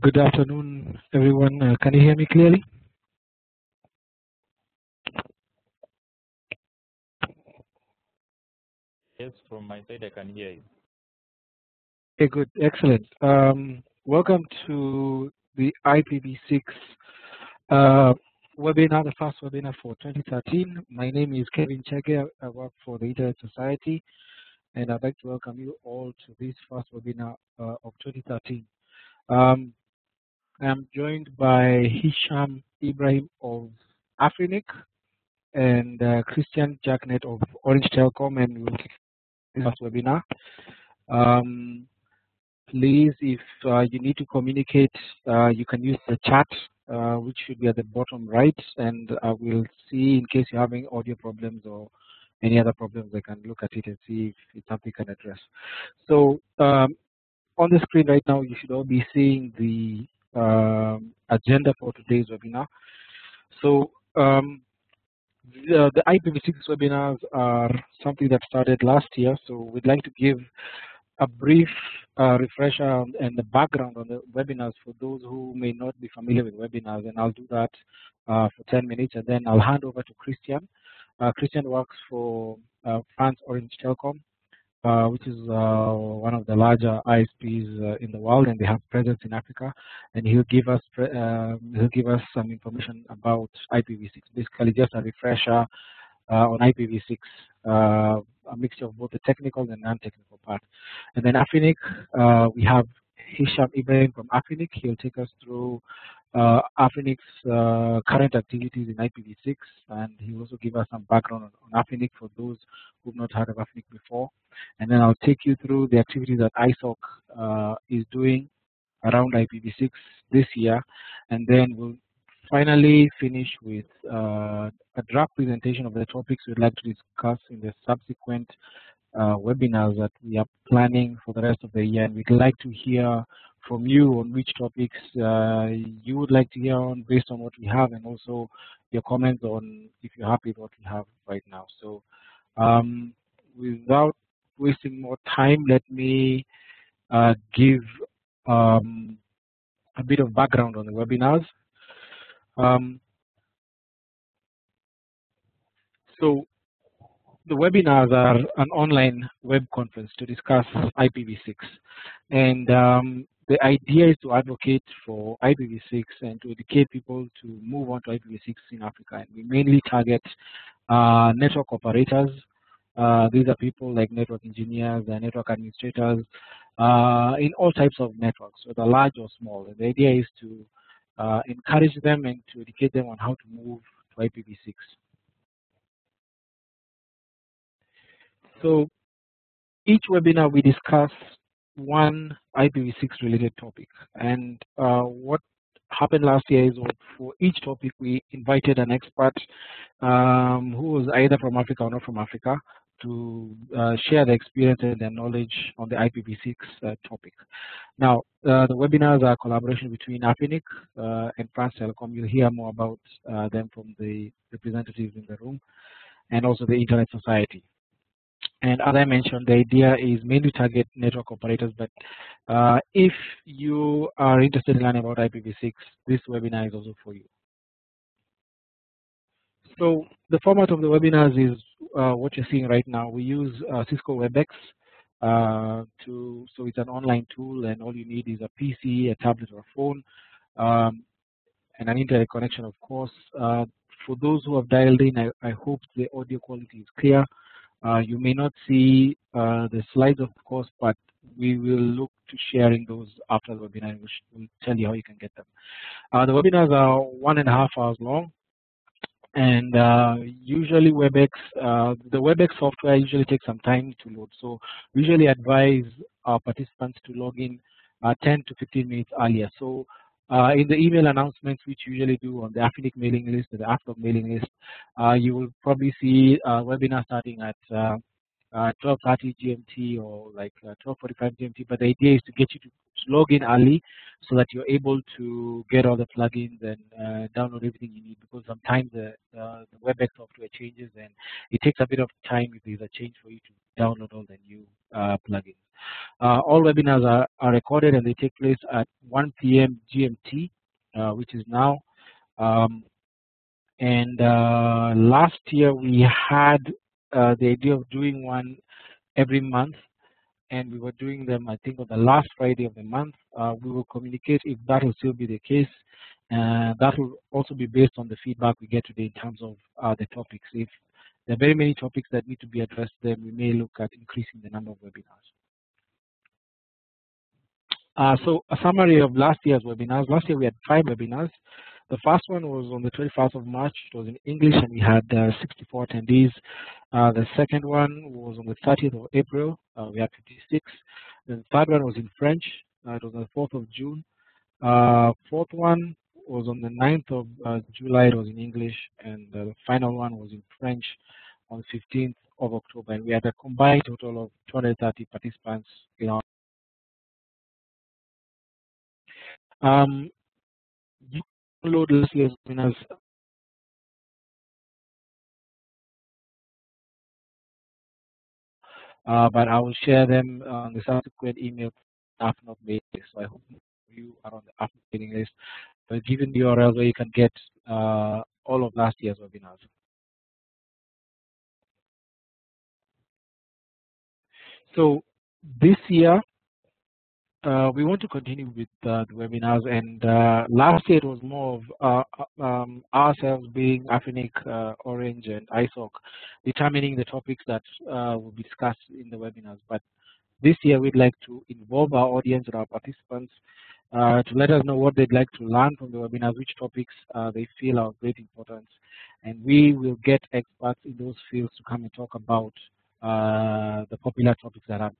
Good afternoon, everyone. Can you hear me clearly? Yes, from my side, I can hear you. Okay, good, excellent. Welcome to the IPv6 webinar, the first webinar for 2013. My name is Kevin Chege. I work for the Internet Society, and I'd like to welcome you all to this first webinar of 2013. I'm joined by Hisham Ibrahim of AFRINIC and Christian Jacknet of Orange Telecom, and we'll kick this first webinar. Please, if you need to communicate, you can use the chat, which should be at the bottom right, and I will see in case you're having audio problems or any other problems, I can look at it and see if it's something we can address. So on the screen right now, you should all be seeing the agenda for today's webinar. So the IPv6 webinars are something that started last year, so we'd like to give a brief refresher and the background on the webinars for those who may not be familiar with webinars, and I'll do that for 10 minutes, and then I'll hand over to Christian. Christian works for France Orange Telecom, which is one of the larger ISPs in the world, and they have presence in Africa, and he'll give us some information about IPv6, basically just a refresher on IPv6, a mixture of both the technical and non-technical part. And then AFRINIC, we have Hisham Ibrahim from AFRINIC. He'll take us through AFRINIC's current activities in IPv6, and he'll also give us some background on AFRINIC for those who've not heard of AFRINIC before. And then I'll take you through the activities that ISOC is doing around IPv6 this year, and then we'll finally finish with a draft presentation of the topics we'd like to discuss in the subsequent webinars that we are planning for the rest of the year. And we'd like to hear from you on which topics you would like to hear on based on what we have, and also your comments on if you're happy with what we have right now. So without wasting more time, let me give a bit of background on the webinars. So the webinars are an online web conference to discuss IPv6, and the idea is to advocate for IPv6 and to educate people to move on to IPv6 in Africa. And we mainly target network operators. These are people like network engineers and network administrators in all types of networks, whether large or small. And the idea is to encourage them and to educate them on how to move to IPv6. So each webinar we discuss one IPv6 related topic, and what happened last year is for each topic we invited an expert who was either from Africa or not from Africa to share their experience and their knowledge on the IPv6 topic. Now, the webinars are a collaboration between AFRINIC and France Telecom. You'll hear more about them from the representatives in the room, and also the Internet Society. And as I mentioned, the idea is mainly target network operators, but if you are interested in learning about IPv6, this webinar is also for you. So the format of the webinars is what you're seeing right now. We use Cisco WebEx so it's an online tool, and all you need is a PC, a tablet, or a phone, and an internet connection, of course. For those who have dialed in, I hope the audio quality is clear. You may not see the slides, of course, but we will look to sharing those after the webinar, which will tell you how you can get them. The webinars are 1.5 hours long, and usually WebEx, the WebEx software usually takes some time to load. So we usually advise our participants to log in 10 to 15 minutes earlier. So in the email announcements, which you usually do on the AFRINIC mailing list, or the AFROG mailing list, you will probably see a webinar starting at 12:30 GMT or like 12:45 GMT. But the idea is to get you to log in early so that you're able to get all the plugins and download everything you need, because sometimes the WebEx software changes and it takes a bit of time if there's a change for you to download all the new plugins. All webinars are recorded and they take place at 1 p.m. GMT, which is now. Last year we had the idea of doing one every month, and we were doing them, I think, on the last Friday of the month. We will communicate if that will still be the case. That will also be based on the feedback we get today in terms of the topics. If there are very many topics that need to be addressed, then we may look at increasing the number of webinars. So a summary of last year's webinars. Last year we had 5 webinars. The first one was on the 21st of March. It was in English and we had 64 attendees. The second one was on the 30th of April. We had 56. The third one was in French. It was on the 4th of June. Fourth one was on the 9th of July. It was in English. And the final one was in French on the 15th of October. And we had a combined total of 230 participants in our you can download last year's webinars, but I will share them on the subsequent email after not made this. So I hope you are on the after mailing list. But given the URL where you can get all of last year's webinars. So this year we want to continue with the webinars, and last year it was more of ourselves being AFRINIC, Orange, and ISOC determining the topics that will be discussed in the webinars. But this year we'd like to involve our audience and our participants to let us know what they'd like to learn from the webinars, which topics they feel are of great importance, and we will get experts in those fields to come and talk about the popular topics that are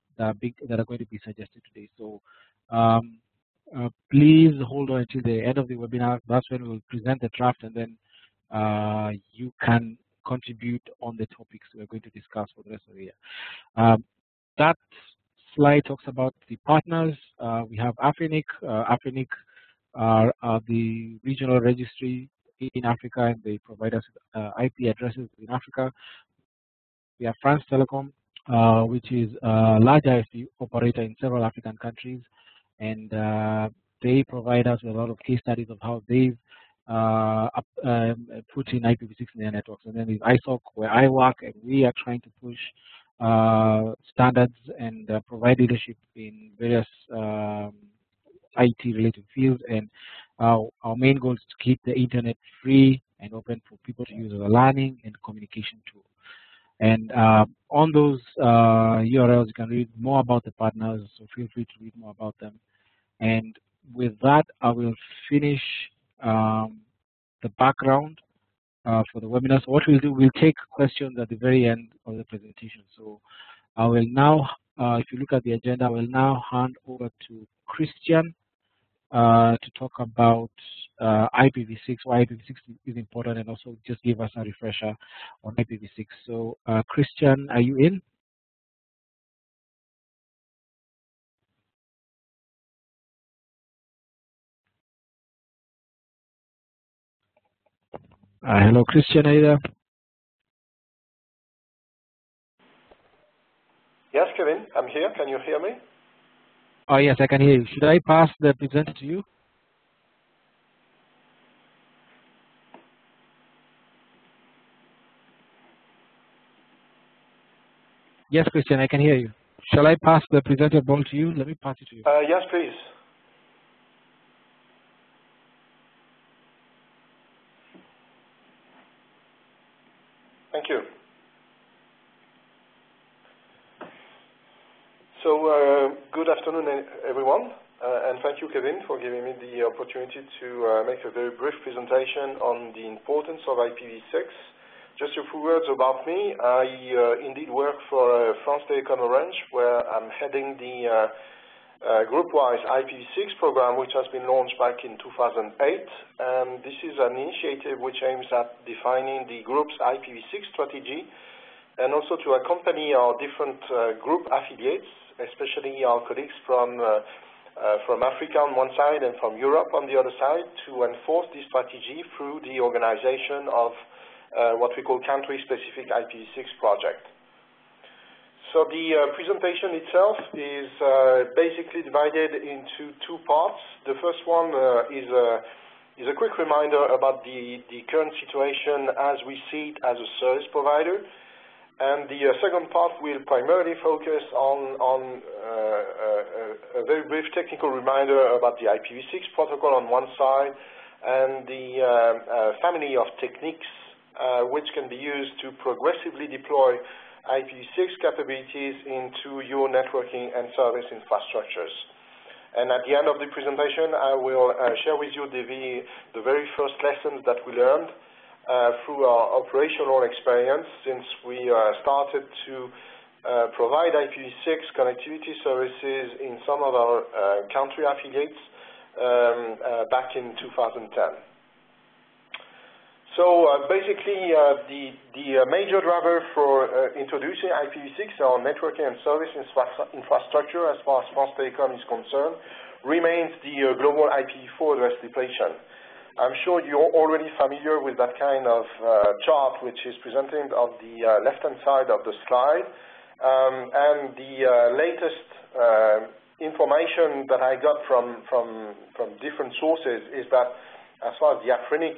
going to be suggested today. So please hold on until the end of the webinar. That's when we will present the draft, and then you can contribute on the topics we're going to discuss for the rest of the year. That slide talks about the partners. We have AFRINIC. AFRINIC are the regional registry in Africa, and they provide us with IP addresses in Africa. We have France Telecom, which is a large ISP operator in several African countries, and they provide us with a lot of case studies of how they've put in IPv6 in their networks. And then there's ISOC, where I work, and we are trying to push standards and provide leadership in various IT-related fields. And our main goal is to keep the internet free and open for people to use as a learning and communication tool. And on those URLs, you can read more about the partners, so feel free to read more about them. And with that, I will finish the background for the webinar. So what we'll do, we'll take questions at the very end of the presentation. So I will now, if you look at the agenda, I will now hand over to Christian to talk about IPv6, why IPv6 is important, and also just give us a refresher on IPv6. So Christian, are you in? Hello, Christian, are you there? Yes, Kevin, I'm here. Can you hear me? Oh, yes, I can hear you. Should I pass the presenter to you? Yes, Christian, I can hear you. Shall I pass the presenter ball to you? Let me pass it to you. Yes, please. Thank you. So, good afternoon, everyone, and thank you, Kevin, for giving me the opportunity to make a very brief presentation on the importance of IPv6. Just a few words about me. I indeed work for France Telecom Orange, where I'm heading the group-wise IPv6 program, which has been launched back in 2008. And this is an initiative which aims at defining the group's IPv6 strategy, and also to accompany our different group affiliates, especially our colleagues from Africa on one side and from Europe on the other side, to enforce this strategy through the organization of what we call country-specific IPv6 project. So the presentation itself is basically divided into two parts. The first one is a quick reminder about the current situation as we see it as a service provider. And the second part will primarily focus on a very brief technical reminder about the IPv6 protocol on one side and the family of techniques which can be used to progressively deploy IPv6 capabilities into your networking and service infrastructures. And at the end of the presentation, I will share with you the very first lessons that we learned through our operational experience since we started to provide IPv6 connectivity services in some of our country affiliates back in 2010. So basically, the major driver for introducing IPv6 or networking and service infrastructure as far as France Telecom is concerned remains the global IPv4 address depletion. I'm sure you're already familiar with that kind of chart which is presented on the left-hand side of the slide. And the latest information that I got from different sources is that as far as the AFRINIC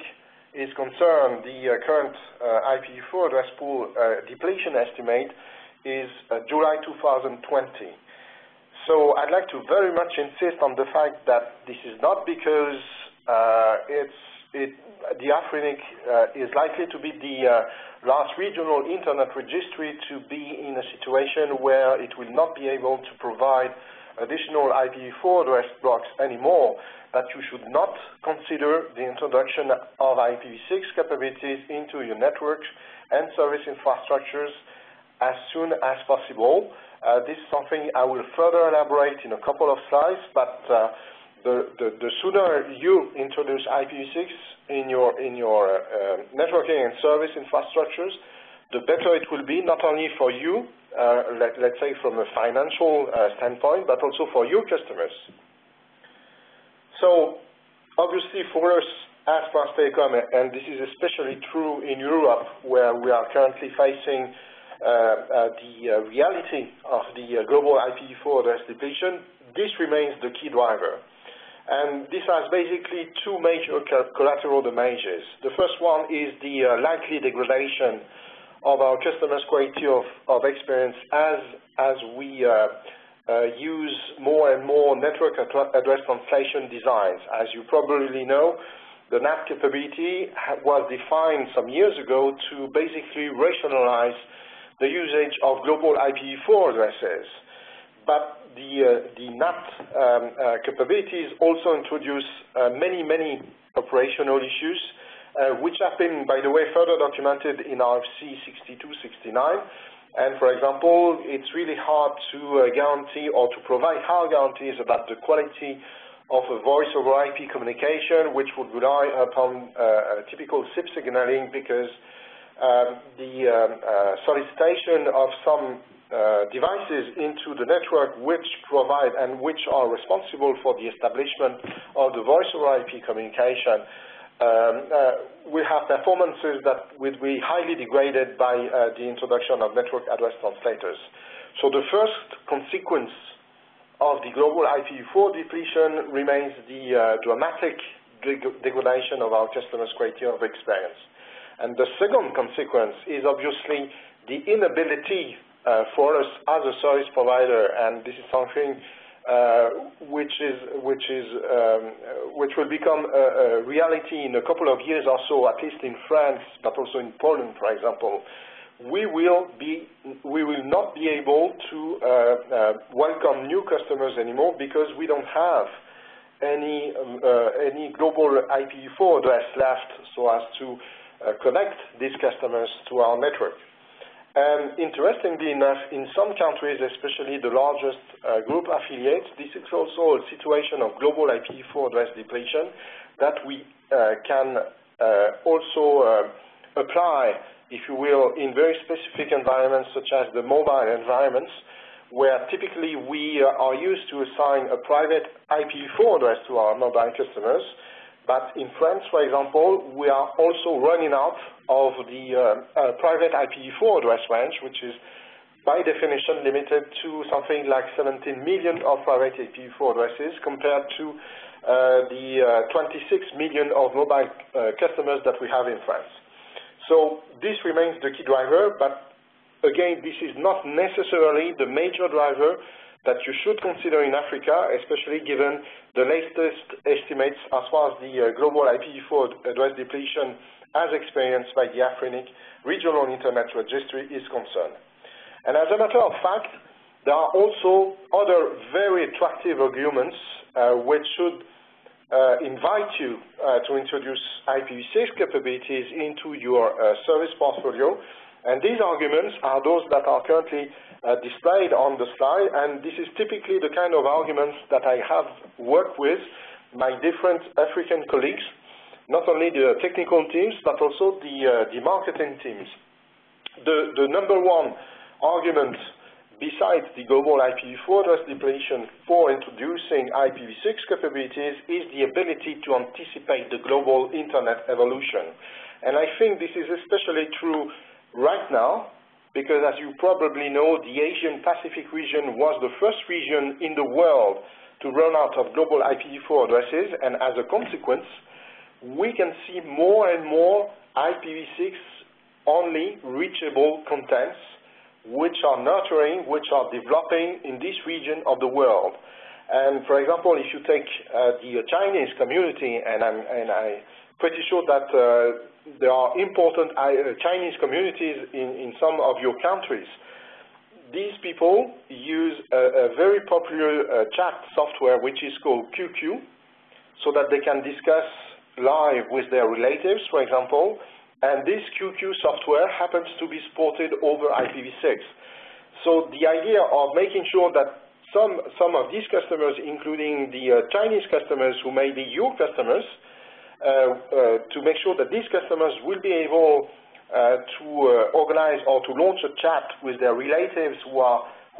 is concerned, the current IPv4 address pool depletion estimate is July 2020. So I'd like to very much insist on the fact that this is not because the AFRINIC is likely to be the last regional internet registry to be in a situation where it will not be able to provide additional IPv4 address blocks anymore, that you should not consider the introduction of IPv6 capabilities into your networks and service infrastructures as soon as possible. This is something I will further elaborate in a couple of slides, but the sooner you introduce IPv6 in your networking and service infrastructures, the better it will be, not only for you, let's say from a financial standpoint, but also for your customers. So obviously for us as France Telecom, and this is especially true in Europe where we are currently facing the reality of the global IPv4 address depletion, this remains the key driver. And this has basically two major collateral damages. The first one is the likely degradation of our customers' quality of experience as we use more and more network address translation designs. As you probably know, the NAT capability was defined some years ago to basically rationalize the usage of global IPv4 addresses. But the NAT capabilities also introduce many operational issues, which have been, by the way, further documented in RFC 6269. And for example, it's really hard to guarantee or to provide hard guarantees about the quality of a voice over IP communication, which would rely upon typical SIP signaling, because the solicitation of some devices into the network which provide and which are responsible for the establishment of the voice over IP communication will have performances that will be highly degraded by the introduction of network address translators. So the first consequence of the global IPv4 depletion remains the dramatic degradation of our customers' quality of experience. And the second consequence is obviously the inability for us as a service provider, and this is something which will become a reality in a couple of years or so, at least in France, but also in Poland, for example. We will not be able to welcome new customers anymore because we don't have any global IPv4 address left so as to connect these customers to our network. And interestingly enough, in some countries, especially the largest group affiliates, this is also a situation of global IPv4 address depletion that we can also apply, if you will, in very specific environments such as the mobile environments, where typically we are used to assign a private IPv4 address to our mobile customers. But in France, for example, we are also running out of the private IPv4 address range, which is by definition limited to something like 17 million of private IPv4 addresses compared to the 26 million of mobile customers that we have in France. So this remains the key driver, but again, this is not necessarily the major driver that you should consider in Africa, especially given the latest estimates as far as the global IPv4 address depletion as experienced by the AFRINIC Regional Internet Registry is concerned. And as a matter of fact, there are also other very attractive arguments which should invite you to introduce IPv6 capabilities into your service portfolio. And these arguments are those that are currently displayed on the slide, and this is typically the kind of arguments that I have worked with my different African colleagues, not only the technical teams, but also the marketing teams. The number one argument besides the global IPv4 address depletion for introducing IPv6 capabilities is the ability to anticipate the global internet evolution. And I think this is especially true right now, because as you probably know, the Asian Pacific region was the first region in the world to run out of global IPv4 addresses, and as a consequence, we can see more and more IPv6 only reachable contents which are nurturing, which are developing in this region of the world. And for example, if you take the Chinese community, and I'm pretty sure that there are important Chinese communities in some of your countries. These people use a very popular chat software which is called QQ, so that they can discuss live with their relatives, for example, and this QQ software happens to be supported over IPv6. So the idea of making sure that some of these customers, including the Chinese customers who may be your customers, to make sure that these customers will be able to organize or to launch a chat with their relatives who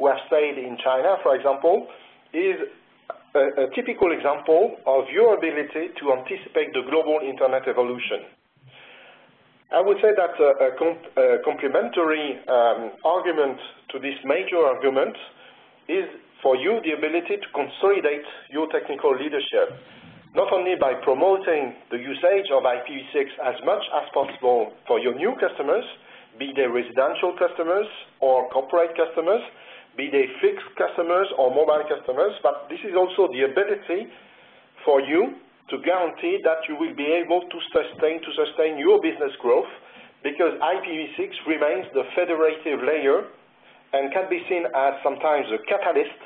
have stayed in China, for example, is a typical example of your ability to anticipate the global internet evolution. I would say that a complementary argument to this major argument is for you the ability to consolidate your technical leadership, not only by promoting the usage of IPv6 as much as possible for your new customers, be they residential customers or corporate customers, be they fixed customers or mobile customers, but this is also the ability for you to guarantee that you will be able to sustain your business growth, because IPv6 remains the federative layer and can be seen as sometimes a catalyst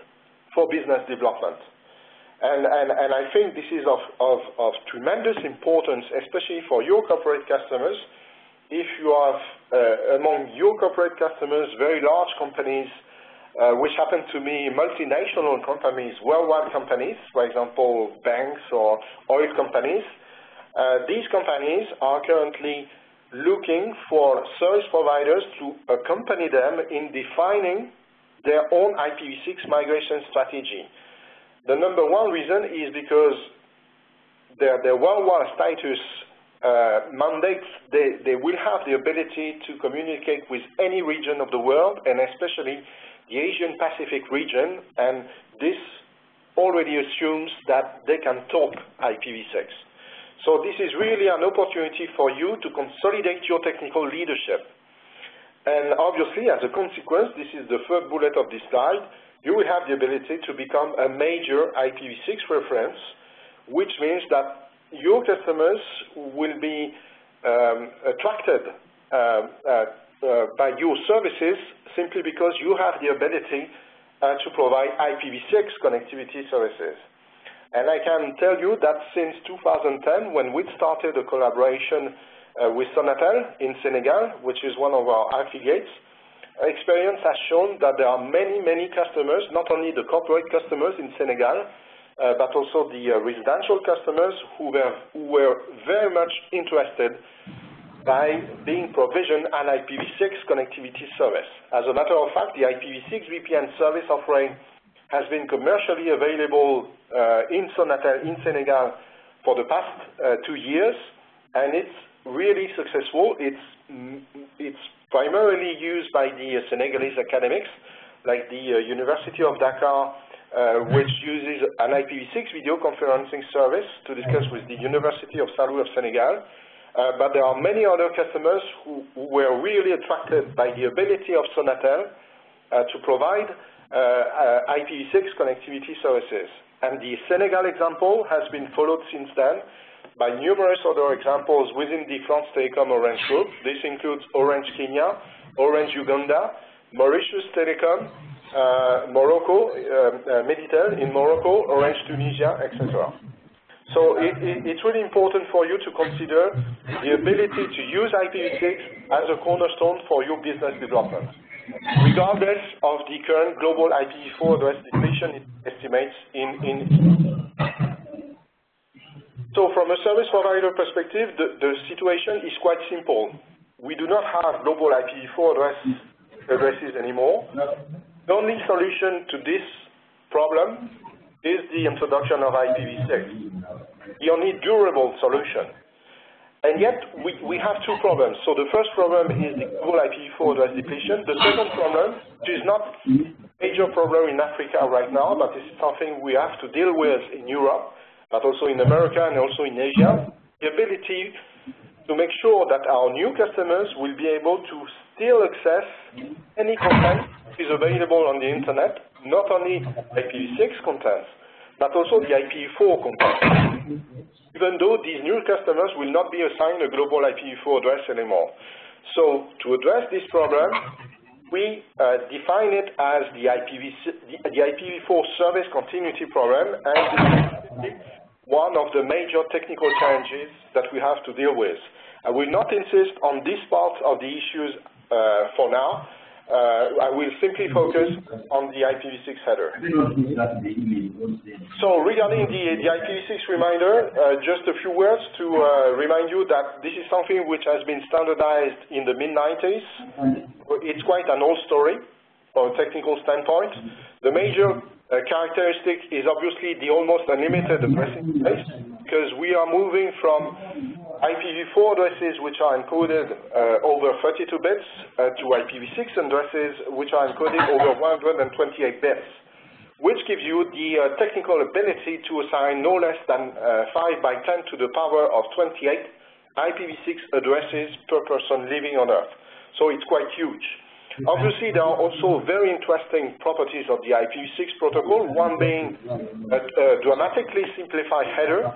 for business development. And I think this is of tremendous importance, especially for your corporate customers. If you have among your corporate customers very large companies, which happen to be multinational companies, worldwide companies, for example, banks or oil companies, these companies are currently looking for service providers to accompany them in defining their own IPv6 migration strategy. The number one reason is because their worldwide status mandates they will have the ability to communicate with any region of the world, and especially the Asian Pacific region, and this already assumes that they can talk IPv6. So this is really an opportunity for you to consolidate your technical leadership. And obviously, as a consequence, this is the third bullet of this slide, you will have the ability to become a major IPv6 reference, which means that your customers will be attracted by your services simply because you have the ability to provide IPv6 connectivity services. And I can tell you that since 2010, when we started a collaboration with Sonatel in Senegal, which is one of our affiliates, experience has shown that there are many, many customers, not only the corporate customers in Senegal, but also the residential customers who were very much interested by being provisioned an IPv6 connectivity service. As a matter of fact, the IPv6 VPN service offering has been commercially available in Sonatel in Senegal for the past 2 years, and it's really successful. It's primarily used by the Senegalese academics, like the University of Dakar, which uses an IPv6 video conferencing service to discuss with the University of Saint-Louis of Senegal. But there are many other customers who were really attracted by the ability of Sonatel to provide IPv6 connectivity services. And the Senegal example has been followed since then by numerous other examples within the France Telecom Orange Group. This includes Orange Kenya, Orange Uganda, Mauritius Telecom, Morocco, Meditel in Morocco, Orange Tunisia, etc. So it's really important for you to consider the ability to use IPv6 as a cornerstone for your business development, regardless of the current global IPv4 address depletion estimates So from a service provider perspective, the situation is quite simple. We do not have global IPv4 addresses anymore. The only solution to this problem is the introduction of IPv6, the only durable solution. And yet, we have two problems. So the first problem is the global IPv4 address depletion. The second problem, which is not a major problem in Africa right now, but it's something we have to deal with in Europe, but also in America and also in Asia, the ability to make sure that our new customers will be able to still access any content that is available on the internet, not only IPv6 content, but also the IPv4 content, even though these new customers will not be assigned a global IPv4 address anymore. So to address this problem, we define it as the IPv4 service continuity problem, and one of the major technical challenges that we have to deal with. I will not insist on this part of the issues for now. I will simply focus on the IPv6 header. So regarding the IPv6 reminder, just a few words to remind you that this is something which has been standardized in the mid-90s. It's quite an old story from a technical standpoint. The major characteristic is obviously the almost unlimited addressing space, because we are moving from IPv4 addresses which are encoded over 32 bits to IPv6 addresses which are encoded over 128 bits, which gives you the technical ability to assign no less than 5 by 10 to the power of 28 IPv6 addresses per person living on Earth. So it's quite huge. Obviously, there are also very interesting properties of the IPv6 protocol, one being a dramatically simplified header,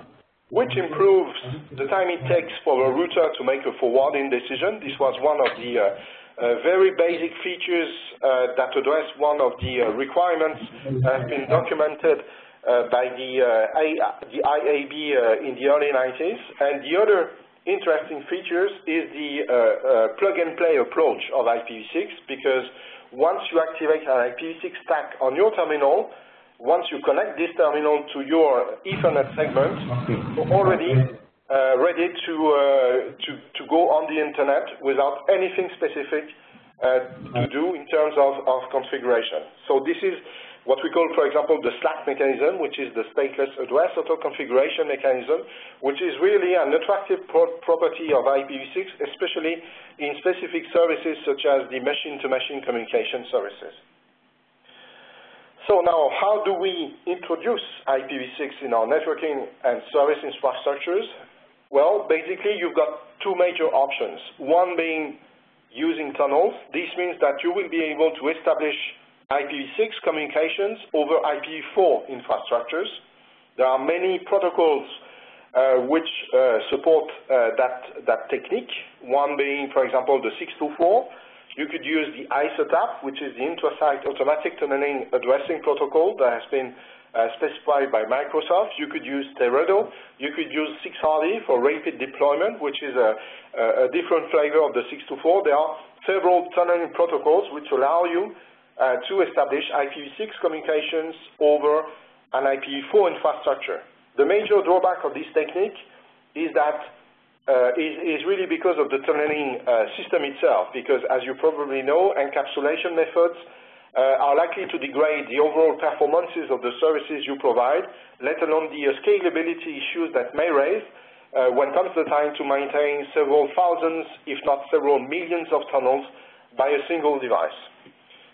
which improves the time it takes for a router to make a forwarding decision. This was one of the very basic features that address one of the requirements that have been documented by the IAB in the early 90s. And the other interesting features is the plug-and-play approach of IPv6, because once you activate an IPv6 stack on your terminal, once you connect this terminal to your Ethernet segment, you're already ready to go on the internet without anything specific to do in terms of configuration. So this is what we call, for example, the SLAC mechanism, which is the stateless address auto-configuration mechanism, which is really an attractive property of IPv6, especially in specific services such as the machine-to-machine communication services. So now, how do we introduce IPv6 in our networking and service infrastructures? Well, basically, you've got two major options. One being using tunnels. This means that you will be able to establish IPv6 communications over IPv4 infrastructures. There are many protocols which support that technique, one being, for example, the 624. You could use the ISOTAP, which is the intra-site automatic tunneling addressing protocol that has been specified by Microsoft. You could use Teredo. You could use 6RD for rapid deployment, which is a different flavor of the 624. There are several tunneling protocols which allow you to establish IPv6 communications over an IPv4 infrastructure. The major drawback of this technique is that is really because of the tunneling system itself, because as you probably know, encapsulation methods are likely to degrade the overall performances of the services you provide, let alone the scalability issues that may raise when comes the time to maintain several thousands, if not several millions of tunnels by a single device.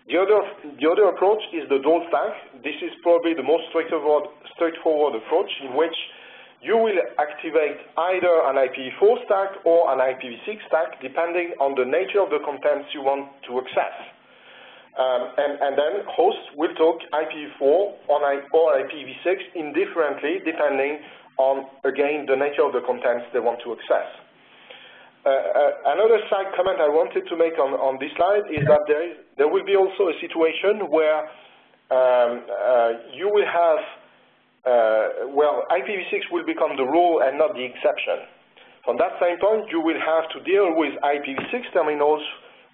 The other approach is the dual stack. This is probably the most straightforward approach, in which you will activate either an IPv4 stack or an IPv6 stack, depending on the nature of the contents you want to access. And then hosts will talk IPv4 or IPv6 indifferently, depending on, again, the nature of the contents they want to access. Another side comment I wanted to make on this slide is that there will be also a situation where you will have, well, IPv6 will become the rule and not the exception. From that standpoint, you will have to deal with IPv6 terminals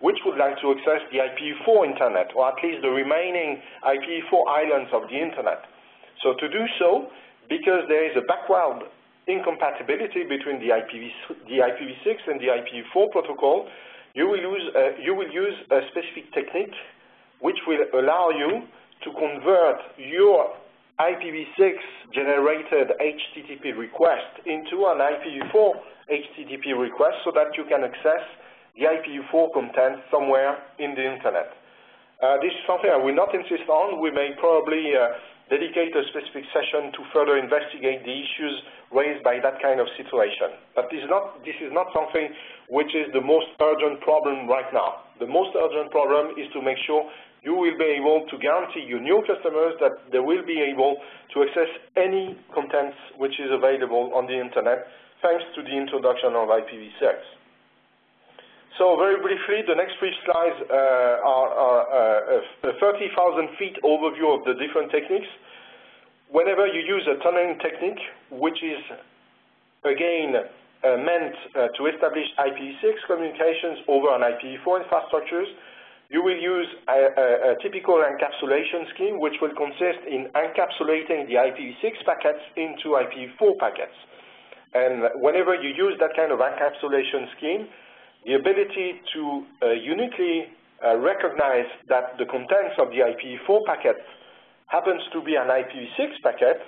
which would like to access the IPv4 internet, or at least the remaining IPv4 islands of the internet. So to do so, because there is a backward incompatibility between the IPv6 and the IPv4 protocol, you will use a specific technique which will allow you to convert your IPv6 generated HTTP request into an IPv4 HTTP request, so that you can access the IPv4 content somewhere in the internet. This is something I will not insist on. We may probably dedicate a specific session to further investigate the issues raised by that kind of situation. But this is not something which is the most urgent problem right now. The most urgent problem is to make sure you will be able to guarantee your new customers that they will be able to access any contents which is available on the internet, thanks to the introduction of IPv6. So very briefly, the next 3 slides are a 30,000 feet overview of the different techniques. Whenever you use a tunneling technique, which is, again, meant to establish IPv6 communications over an IPv4 infrastructures, you will use a typical encapsulation scheme, which will consist in encapsulating the IPv6 packets into IPv4 packets. And whenever you use that kind of encapsulation scheme, the ability to uniquely recognize that the contents of the IPv4 packet happens to be an IPv6 packet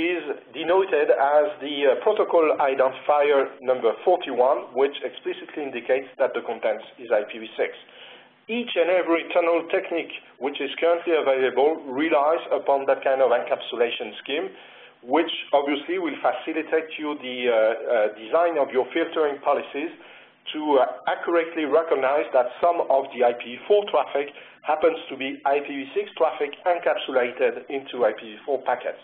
is denoted as the protocol identifier number 41, which explicitly indicates that the contents is IPv6. Each and every tunnel technique which is currently available relies upon that kind of encapsulation scheme, which obviously will facilitate you the design of your filtering policies to accurately recognize that some of the IPv4 traffic happens to be IPv6 traffic encapsulated into IPv4 packets.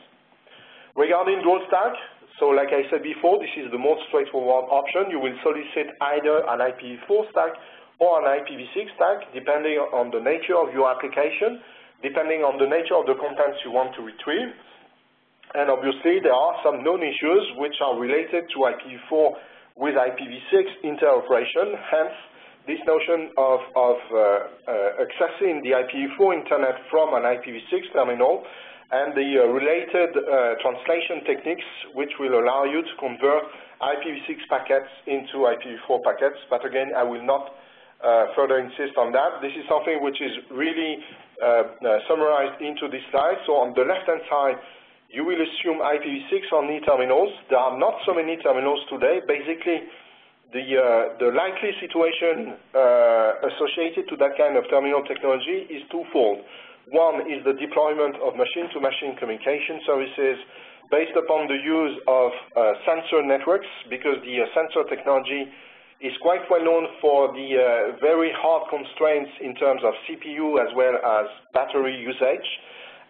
Regarding dual stack, so like I said before, this is the most straightforward option. You will solicit either an IPv4 stack or an IPv6 stack, depending on the nature of your application, depending on the nature of the contents you want to retrieve. And obviously, there are some known issues which are related to IPv4 with IPv6 interoperation, hence this notion of accessing the IPv4 internet from an IPv6 terminal, and the related translation techniques which will allow you to convert IPv6 packets into IPv4 packets. But again, I will not further insist on that. This is something which is really summarized into this slide. So on the left-hand side, you will assume IPv6 only terminals. There are not so many terminals today. Basically, the likely situation associated to that kind of terminal technology is twofold. One is the deployment of machine-to-machine communication services based upon the use of sensor networks, because the sensor technology is quite well known for the very hard constraints in terms of CPU as well as battery usage.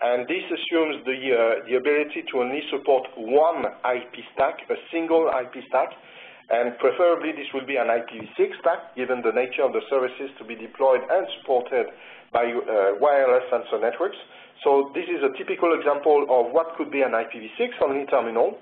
And this assumes the ability to only support one IP stack, a single IP stack, and preferably this will be an IPv6 stack, given the nature of the services to be deployed and supported by wireless sensor networks. So this is a typical example of what could be an IPv6 only terminal.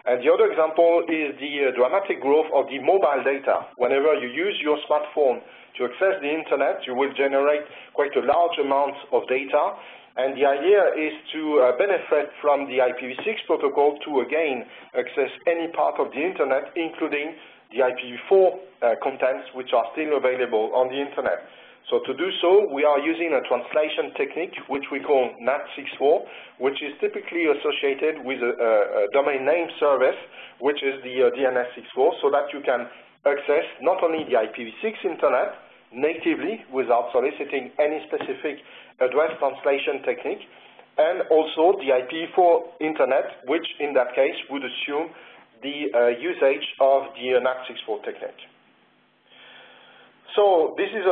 And the other example is the dramatic growth of the mobile data. Whenever you use your smartphone to access the internet, you will generate quite a large amount of data. And the idea is to benefit from the IPv6 protocol to, again, access any part of the internet, including the IPv4 contents which are still available on the internet. So to do so, we are using a translation technique which we call NAT64, which is typically associated with a domain name service, which is the DNS64, so that you can access not only the IPv6 internet, natively without soliciting any specific address translation technique, and also the IPv4 Internet, which in that case would assume the usage of the NAT64 technique. So this is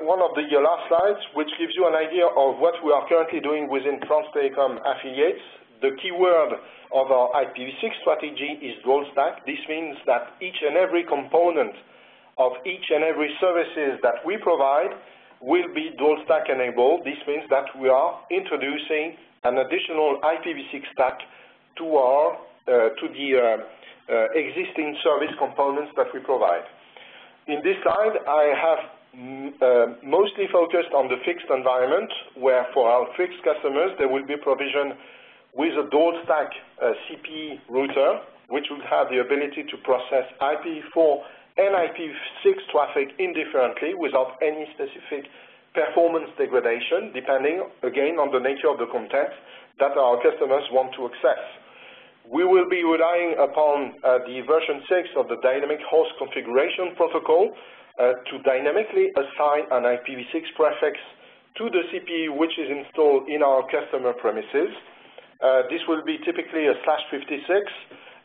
one of the last slides, which gives you an idea of what we are currently doing within France Telecom affiliates. The key word of our IPv6 strategy is dual stack. This means that each and every component of each and every services that we provide will be dual stack enabled. This means that we are introducing an additional IPv6 stack to the existing service components that we provide. In this slide, I have mostly focused on the fixed environment, where for our fixed customers, there will be provision with a dual stack CPE router, which will have the ability to process IPv4 and IPv6 traffic indifferently without any specific performance degradation, depending, again, on the nature of the content that our customers want to access. We will be relying upon the version 6 of the Dynamic Host Configuration Protocol to dynamically assign an IPv6 prefix to the CPE which is installed in our customer premises. This will be typically a /56,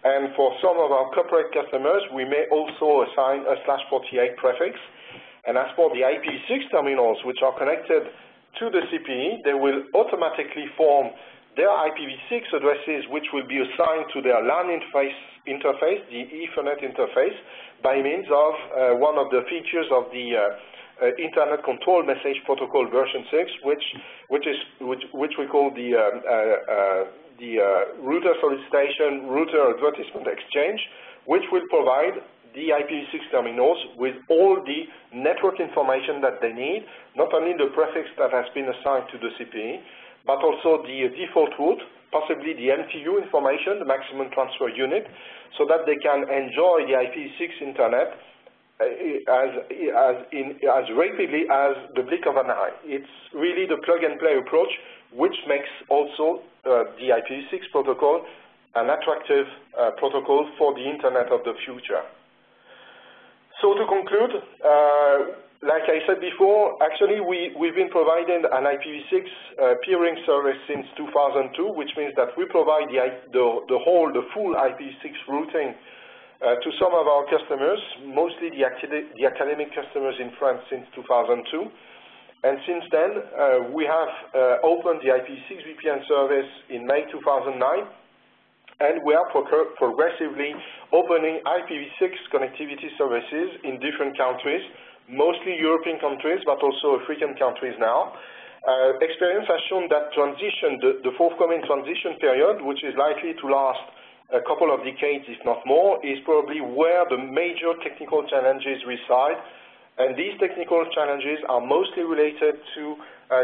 and for some of our corporate customers, we may also assign a /48 prefix. And as for the IPv6 terminals which are connected to the CPE, they will automatically form their IPv6 addresses, which will be assigned to their LAN interface, the Ethernet interface, by means of one of the features of the Internet Control Message Protocol version 6, which we call the router solicitation, router advertisement exchange, which will provide the IPv6 terminals with all the network information that they need, not only the prefix that has been assigned to the CPE, but also the default route, possibly the MTU information, the maximum transfer unit, so that they can enjoy the IPv6 Internet as rapidly as the blink of an eye. It's really the plug-and-play approach, which makes also the IPv6 protocol an attractive protocol for the Internet of the future. So to conclude, like I said before, actually we've been providing an IPv6 peering service since 2002, which means that we provide the full IPv6 routing to some of our customers, mostly the academic customers in France since 2002. And since then, we have opened the IPv6 VPN service in May 2009, and we are progressively opening IPv6 connectivity services in different countries, mostly European countries, but also African countries now. Experience has shown that the forthcoming transition period, which is likely to last a couple of decades, if not more, is probably where the major technical challenges reside. And these technical challenges are mostly related to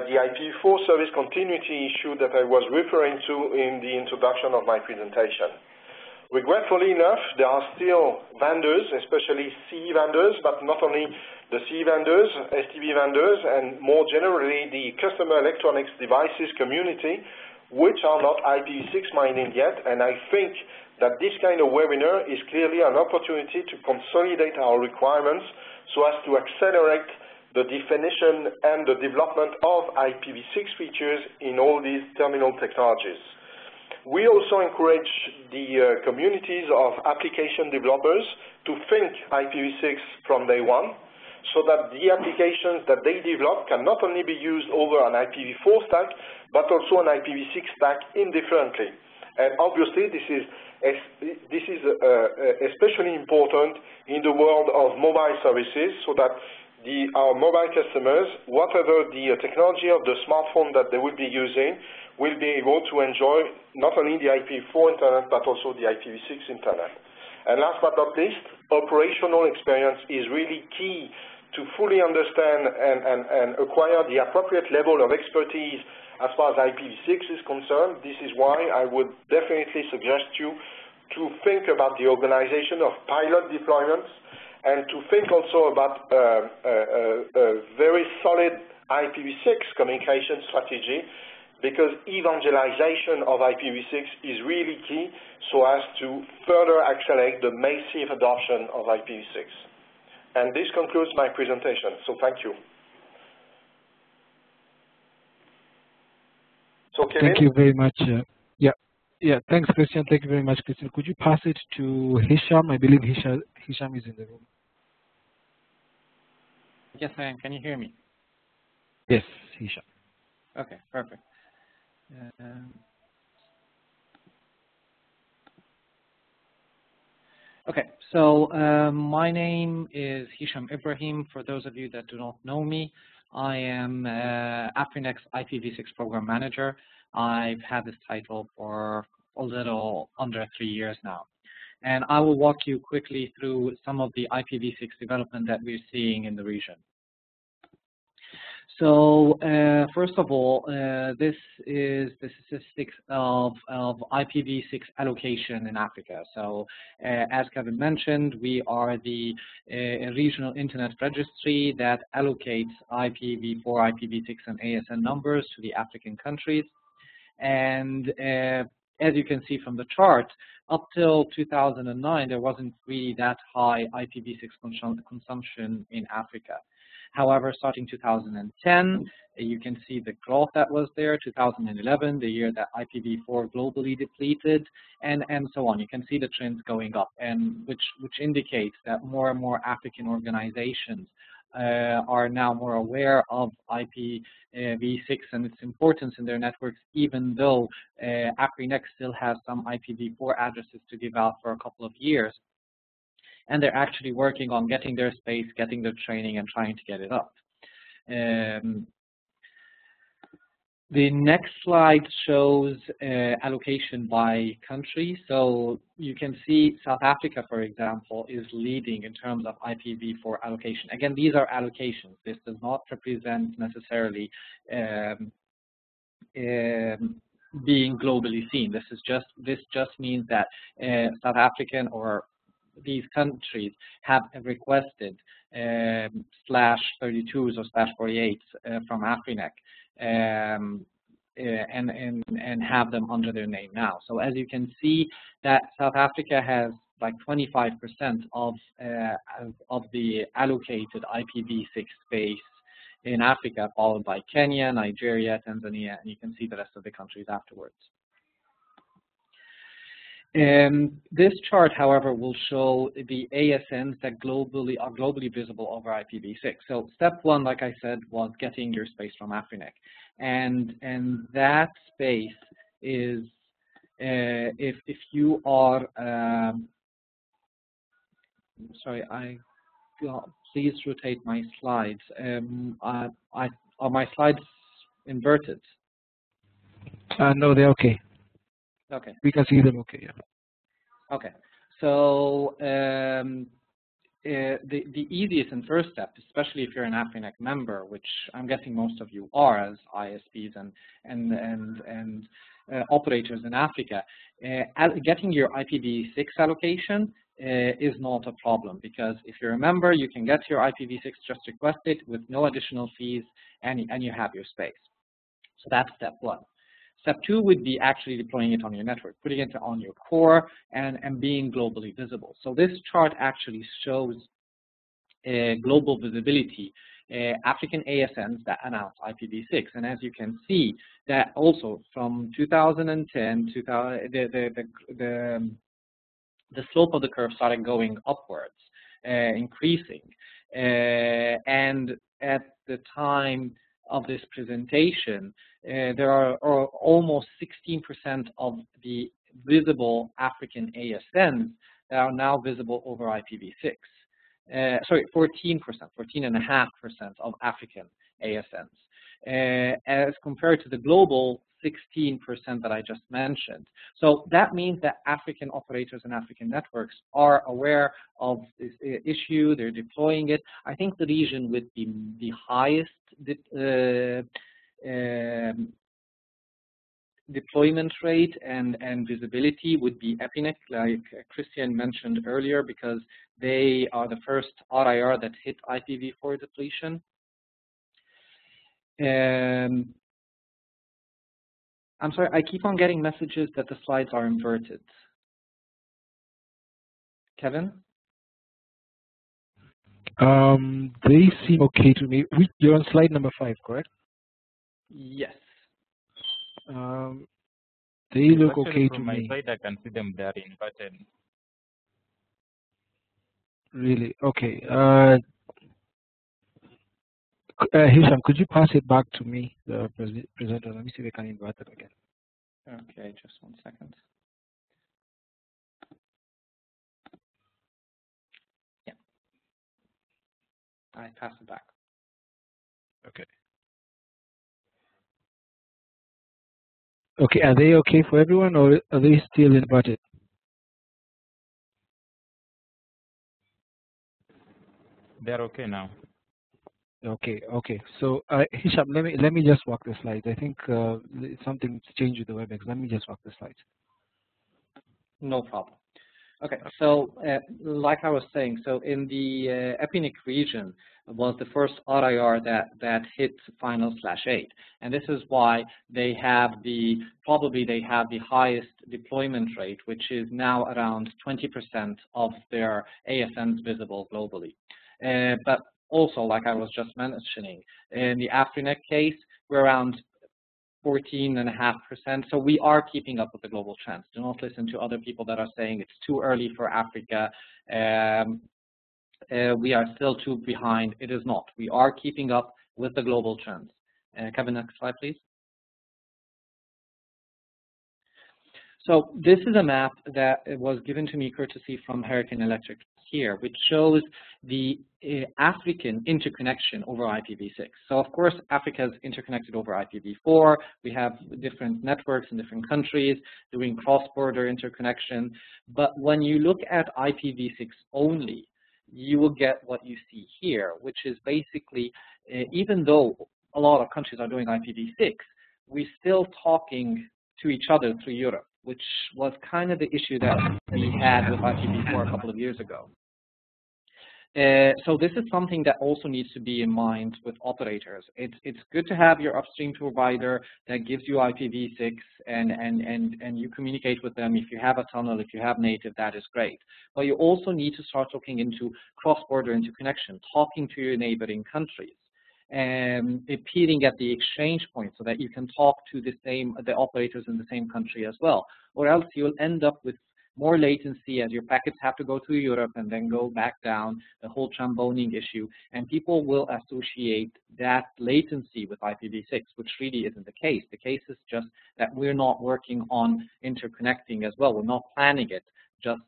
the IPv4 service continuity issue that I was referring to in the introduction of my presentation. Regretfully enough, there are still vendors, especially CE vendors, but not only the CE vendors, STB vendors, and more generally the customer electronics devices community, which are not IPv6 minded yet. And I think that this kind of webinar is clearly an opportunity to consolidate our requirements so as to accelerate the definition and the development of IPv6 features in all these terminal technologies. We also encourage the communities of application developers to think IPv6 from day one, so that the applications that they develop can not only be used over an IPv4 stack, but also an IPv6 stack indifferently. And obviously, this is especially important in the world of mobile services, so that our mobile customers, whatever the technology of the smartphone that they will be using, will be able to enjoy not only the IPv4 Internet, but also the IPv6 Internet. And last but not least, operational experience is really key to fully understand and acquire the appropriate level of expertise as far as IPv6 is concerned. This is why I would definitely suggest you to think about the organization of pilot deployments, and to think also about a very solid IPv6 communication strategy, because evangelization of IPv6 is really key so as to further accelerate the massive adoption of IPv6. And this concludes my presentation, so thank you. So Kevin? Thank you very much. Yeah, thanks, Christian. Thank you very much, Christian. Could you pass it to Hisham? I believe Hisham is in the room. Yes, I am. Can you hear me? Yes, Hisham. Okay, perfect. Okay, so my name is Hisham Ibrahim. For those of you that do not know me, I am AFRINIC's IPv6 Program Manager. I've had this title for a little under 3 years now. And I will walk you quickly through some of the IPv6 development that we're seeing in the region. So first of all, this is the statistics of IPv6 allocation in Africa. So as Kevin mentioned, we are the regional internet registry that allocates IPv4, IPv6, and ASN numbers to the African countries. And as you can see from the chart, up till 2009, there wasn't really that high IPv6 consumption in Africa. However, starting 2010, you can see the growth that was there. 2011, the year that IPv4 globally depleted, and so on. You can see the trends going up, and which indicates that more and more African organizations are now more aware of IPv6 and its importance in their networks, even though AFRINIC still has some IPv4 addresses to give out for a couple of years. And they're actually working on getting their space, getting their training, and trying to get it up. The next slide shows allocation by country. So you can see South Africa, for example, is leading in terms of IPv4 allocation. Again, these are allocations. This does not represent necessarily being globally seen. This just means that South African or these countries have requested /32s or /48s from AFRINIC and have them under their name now. So as you can see, that South Africa has like 25% of the allocated IPv6 space in Africa, followed by Kenya, Nigeria, Tanzania, and you can see the rest of the countries afterwards. This chart, however, will show the ASNs that are globally visible over IPv6. So step one, like I said, was getting your space from AFRINIC. And that space is, if you are, sorry, please rotate my slides. Are my slides inverted? No, they're okay. Okay. We can see them okay, yeah. Okay. So the easiest and first step, especially if you're an AFRINIC member, which I'm guessing most of you are as ISPs and operators in Africa, getting your IPv6 allocation is not a problem, because if you're a member, you can get your IPv6, just request it with no additional fees, and you have your space. So that's step one. Step two would be actually deploying it on your network, putting it on your core, and being globally visible. So this chart actually shows global visibility, African ASNs that announce IPv6. And as you can see, that also from 2010 to the slope of the curve started going upwards, increasing. And at the time of this presentation, there are almost 16% of the visible African ASNs that are now visible over IPv6. Sorry, 14%, 14.5% of African ASNs, as compared to the global 16% that I just mentioned. So that means that African operators and African networks are aware of this issue, they're deploying it. I think the region with the highest deployment rate and visibility would be AFRINIC, like Christian mentioned earlier, because they are the first RIR that hit IPv4 depletion. I'm sorry, I keep on getting messages that the slides are inverted. Kevin? They seem okay to me. You're on slide number 5, correct? Yes. They look Actually, okay to from my me. side, I can see them there inverted. Really? Okay. Hisham, could you pass it back to me, the presenter? Let me see if I can invert it again. Okay, just 1 second. Yeah. I pass it back. Okay. Okay, are they okay for everyone, or are they still inverted? They're okay now. Okay, okay. So Hisham, let me just walk the slides. I think something's changed with the WebEx. Let me just walk the slides. No problem. Okay, so like I was saying, so in the AFRINIC region was the first RIR that hit final/8, and this is why they have probably they have the highest deployment rate, which is now around 20% of their ASNs visible globally. But also, like I was just mentioning, in the AFRINIC case, we're around 14.5%. So we are keeping up with the global trends. Do not listen to other people that are saying it's too early for Africa. We are still too behind. It is not. We are keeping up with the global trends. Kevin, next slide, please. So this is a map that was given to me courtesy from Hurricane Electric here, which shows the African interconnection over IPv6. So of course, Africa is interconnected over IPv4. We have different networks in different countries doing cross-border interconnection. But when you look at IPv6 only, you will get what you see here, which is basically, even though a lot of countries are doing IPv6, we're still talking to each other through Europe, which was kind of the issue that we had with IPv4 a couple of years ago. So this is something that also needs to be in mind with operators. It's good to have your upstream provider that gives you IPv6 and you communicate with them. If you have a tunnel, if you have native, that is great. But you also need to start looking into cross-border interconnection, talking to your neighboring countries, and appealing at the exchange point so that you can talk to the operators in the same country as well. Or else you'll end up with more latency as your packets have to go through Europe and then go back down, the whole tramboning issue. And people will associate that latency with IPv6, which really isn't the case. The case is just that we're not working on interconnecting as well. We're not planning it just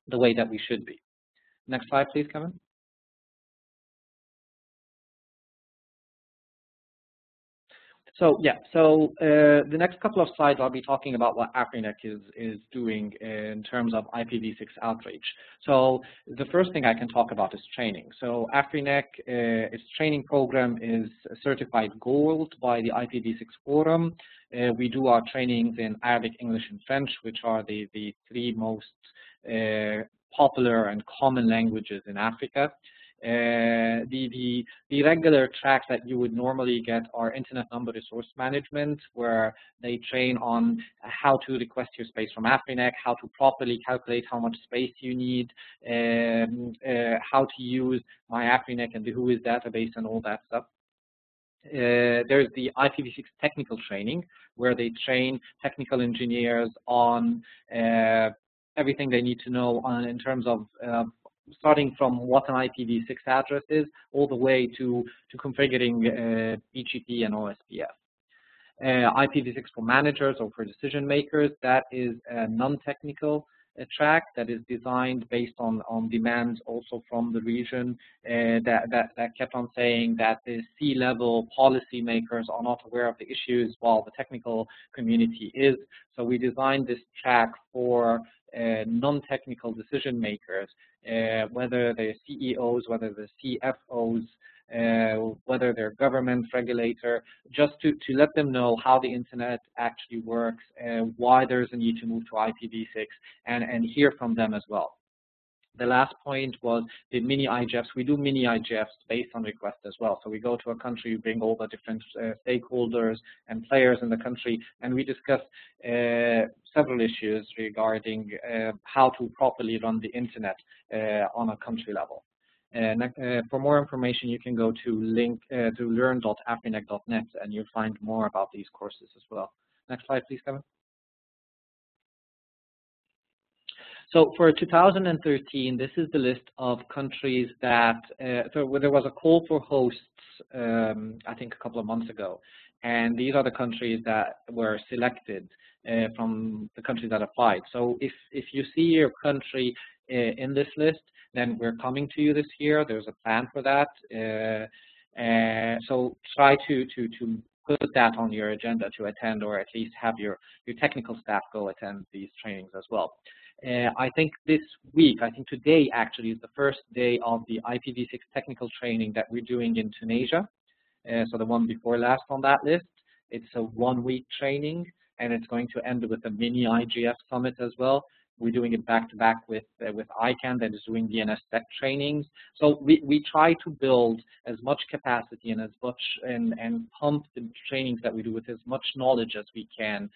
the way that we should be. Next slide, please, Kevin. So yeah, so the next couple of slides I'll be talking about what AFRINIC is doing in terms of IPv6 outreach. So the first thing I can talk about is training. So AFRINIC, its training program is certified gold by the IPv6 Forum. We do our trainings in Arabic, English, and French, which are the three most popular and common languages in Africa. The regular tracks that you would normally get are Internet Number Resource Management, where they train on how to request your space from AFRINIC, how to properly calculate how much space you need, how to use My AFRINIC and the Whois database and all that stuff. There's the IPv6 technical training, where they train technical engineers on everything they need to know in terms of starting from what an IPv6 address is, all the way to configuring BGP and OSPF. IPv6 for managers or for decision makers, that is a non-technical track that is designed based on demands also from the region that kept on saying that the C-level policy makers are not aware of the issues while the technical community is. So we designed this track for non-technical decision makers, whether they're CEOs, whether they're CFOs, whether they're government regulator, just to let them know how the internet actually works, why there's a need to move to IPv6, and hear from them as well. The last point was the mini IGFs. We do mini IGFs based on request as well. So we go to a country, we bring all the different stakeholders and players in the country, and we discuss several issues regarding how to properly run the internet on a country level. For more information, you can go to learn.afrinic.net and you'll find more about these courses as well. Next slide, please, Kevin. So for 2013, this is the list of countries that, so there was a call for hosts, I think a couple of months ago, and these are the countries that were selected from the countries that applied. So if you see your country in this list, then we're coming to you this year. There's a plan for that. So try to put that on your agenda to attend, or at least have your technical staff go attend these trainings as well. I think this week, I think today actually is the first day of the IPv6 technical training that we're doing in Tunisia. So the one before last on that list. It's a 1-week training, and it's going to end with a mini IGF summit as well. We're doing it back-to-back with ICANN that is doing DNS Tech trainings. So we try to build as much capacity and as much and pump the trainings that we do with as much knowledge as we can.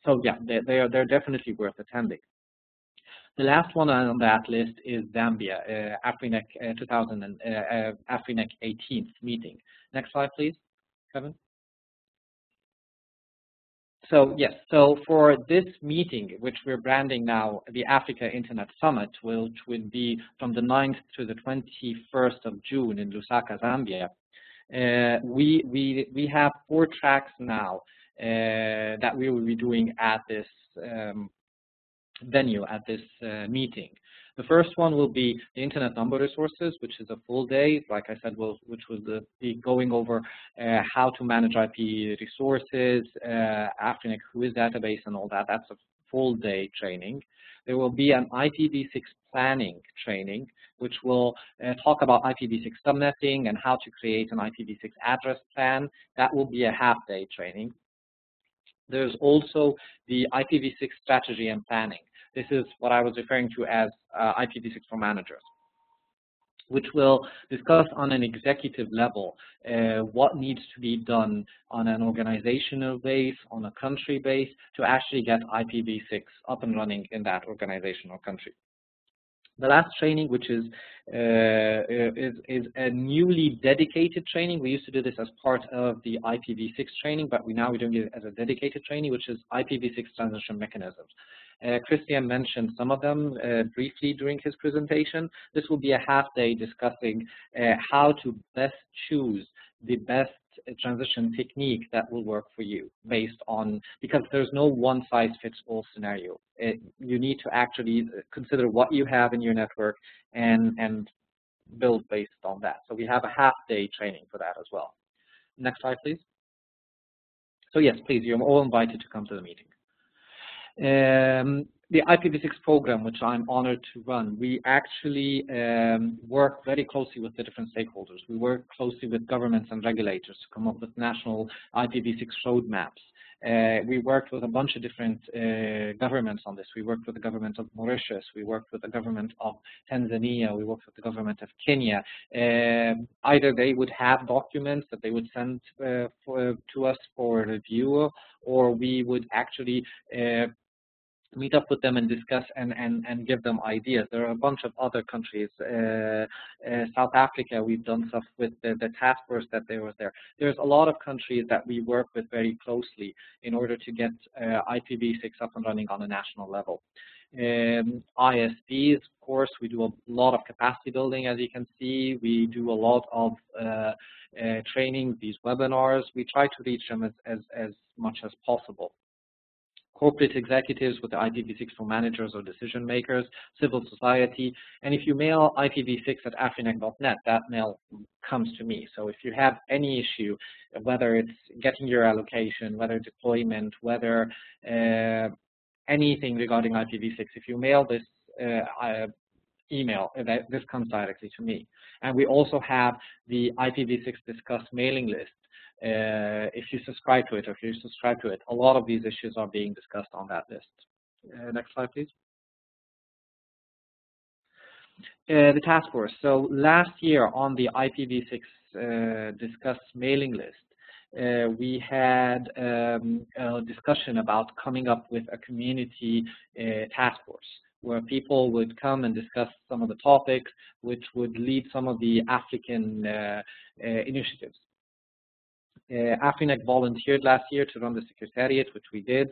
So yeah, they're definitely worth attending. The last one on that list is Zambia, AFRINIC AFRINIC 18th meeting. Next slide, please, Kevin. So yes, so for this meeting, which we're branding now the Africa Internet Summit, which will be from the 9th to the 21st of June in Lusaka, Zambia, we have 4 tracks now that we will be doing at this venue, at this meeting. The first one will be the Internet Number Resources, which is a full day, like I said, which will be going over how to manage IP resources, AFRINIC Whois database and all that. That's a full day training. There will be an IPv6 planning training, which will talk about IPv6 subnetting and how to create an IPv6 address plan. That will be a half-day training. There's also the IPv6 strategy and planning. This is what I was referring to as IPv6 for managers, which will discuss on an executive level what needs to be done on an organizational base, on a country base, to actually get IPv6 up and running in that organization or country. The last training, which is a newly dedicated training. We used to do this as part of the IPv6 training, but we're doing it as a dedicated training, which is IPv6 transition mechanisms. Christian mentioned some of them briefly during his presentation. This will be a half day discussing how to best choose the best transition technique that will work for you based on, because there's no one-size-fits-all scenario. You need to actually consider what you have in your network and build based on that. So we have a half-day training for that as well. Next slide, please. So yes, please, you're all invited to come to the meeting. The IPv6 program, which I'm honored to run, we actually work very closely with the different stakeholders. We work closely with governments and regulators to come up with national IPv6 roadmaps. We worked with a bunch of different governments on this. We worked with the government of Mauritius. We worked with the government of Tanzania. We worked with the government of Kenya. Either they would have documents that they would send to us for review, or we would actually meet up with them and discuss and give them ideas. There are a bunch of other countries. South Africa, we've done stuff with the task force that there was there. There's a lot of countries that we work with very closely in order to get IPv6 up and running on a national level. ISPs, of course, we do a lot of capacity building, as you can see. We do a lot of training, these webinars. We try to reach them as much as possible. Corporate executives with the IPv6 for managers or decision makers, civil society, and if you mail IPv6 at afrinic.net, that mail comes to me. So if you have any issue, whether it's getting your allocation, whether deployment, whether anything regarding IPv6, if you mail this email, this comes directly to me. And we also have the IPv6 Discuss mailing list. If you subscribe to it, a lot of these issues are being discussed on that list. Next slide, please. The task force. So last year on the IPv6 Discuss mailing list, we had a discussion about coming up with a community task force. where people would come and discuss some of the topics which would lead some of the African initiatives. AFRINIC volunteered last year to run the secretariat, which we did.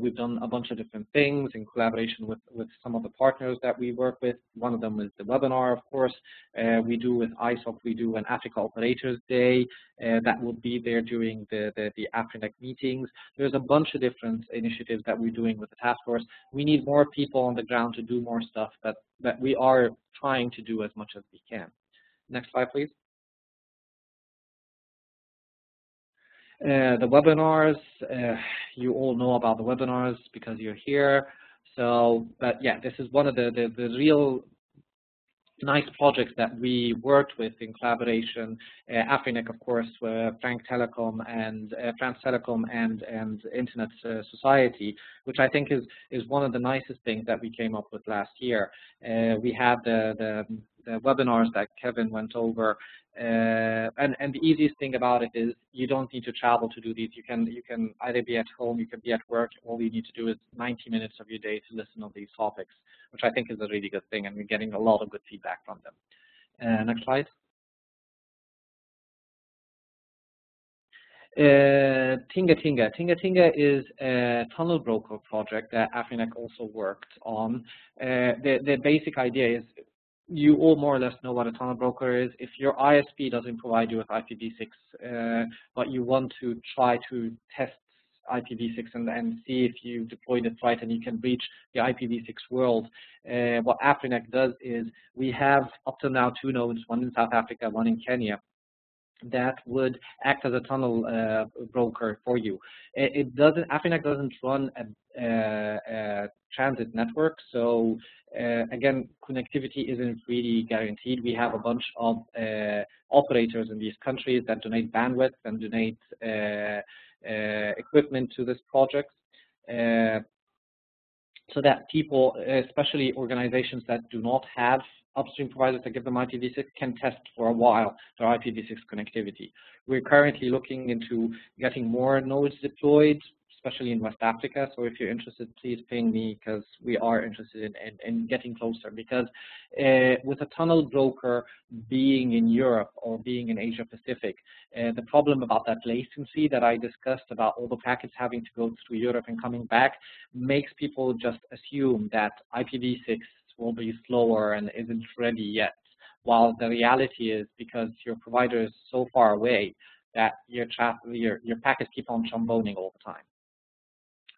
We've done a bunch of different things in collaboration with some of the partners that we work with. One of them is the webinar, of course. We do with ISOC, we do an Africa Operators Day that will be there during the AFRINIC meetings. There's a bunch of different initiatives that we're doing with the task force. We need more people on the ground to do more stuff, but we are trying to do as much as we can. Next slide, please. The webinars, you all know about the webinars because you're here. So, but yeah, this is one of the real nice projects that we worked with in collaboration. AFRINIC, of course, France Telecom and Internet Society, which I think is one of the nicest things that we came up with last year. We had the webinars that Kevin went over, and the easiest thing about it is you don't need to travel to do these. You can either be at home, you can be at work. All you need to do is 90 minutes of your day to listen to these topics, which I think is a really good thing, and we're getting a lot of good feedback from them. Next slide. Tinga Tinga. Tinga Tinga is a tunnel broker project that AFRINIC also worked on. The basic idea is, you all more or less know what a tunnel broker is. If your ISP doesn't provide you with IPv6, but you want to try to test IPv6 and see if you deployed it right and you can reach the IPv6 world, what AFRINIC does is we have up to now 2 nodes, one in South Africa, one in Kenya, that would act as a tunnel broker for you. AFRINIC doesn't run a transit network, so again, connectivity isn't really guaranteed. We have a bunch of operators in these countries that donate bandwidth and donate equipment to this project, so that people, especially organizations that do not have upstream providers that give them IPv6, can test for a while their IPv6 connectivity. We're currently looking into getting more nodes deployed, especially in West Africa. So if you're interested, please ping me, because we are interested in getting closer. Because with a tunnel broker being in Europe or being in Asia Pacific, the problem about that latency that I discussed about all the packets having to go through Europe and coming back makes people just assume that IPv6 will be slower and isn't ready yet, while the reality is, because your provider is so far away, that your packets keep on tromboning all the time.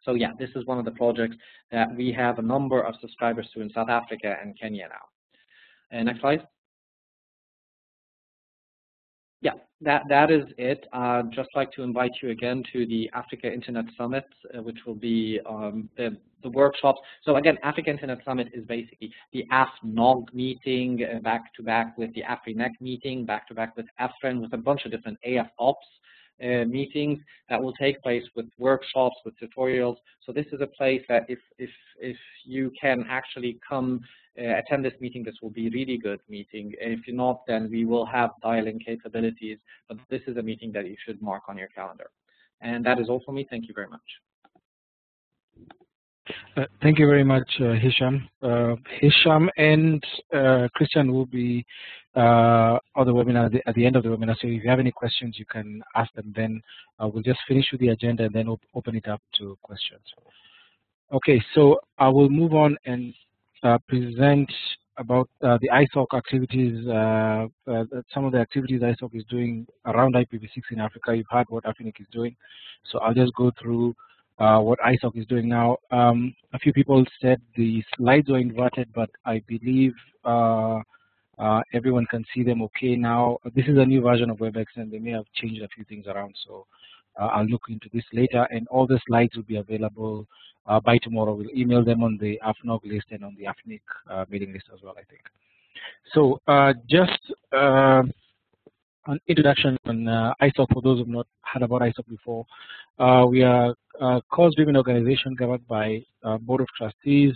So yeah, this is one of the projects that we have a number of subscribers to in South Africa and Kenya now. Next slide. Yeah, that is it. I'd just like to invite you again to the Africa Internet Summit, which will be the workshops. So again, Africa Internet Summit is basically the AFNOG meeting back-to-back with the AFRINIC meeting, back-to-back with AFRIN, with a bunch of different AFOps meetings that will take place with workshops, with tutorials. So this is a place that if you can actually come attend this meeting, this will be a really good meeting. And if you're not, then we will have dial-in capabilities, but this is a meeting that you should mark on your calendar. And that is all for me. Thank you very much. Thank you very much, Hisham. Hisham and Christian will be on the webinar at the end of the webinar. So if you have any questions, you can ask them then. We'll just finish with the agenda and then open it up to questions. Okay, so I will move on and present about the ISOC activities, some of the activities ISOC is doing around IPv6 in Africa. You've heard what AFRINIC is doing, so I'll just go through what ISOC is doing now. A few people said the slides were inverted, but I believe everyone can see them okay now. This is a new version of WebEx, and they may have changed a few things around, so I'll look into this later, and all the slides will be available by tomorrow. We'll email them on the AFNOG list and on the AFRINIC mailing list as well, I think. So just an introduction on ISOC for those who have not heard about ISOC before. We are a cause-driven organization governed by Board of Trustees,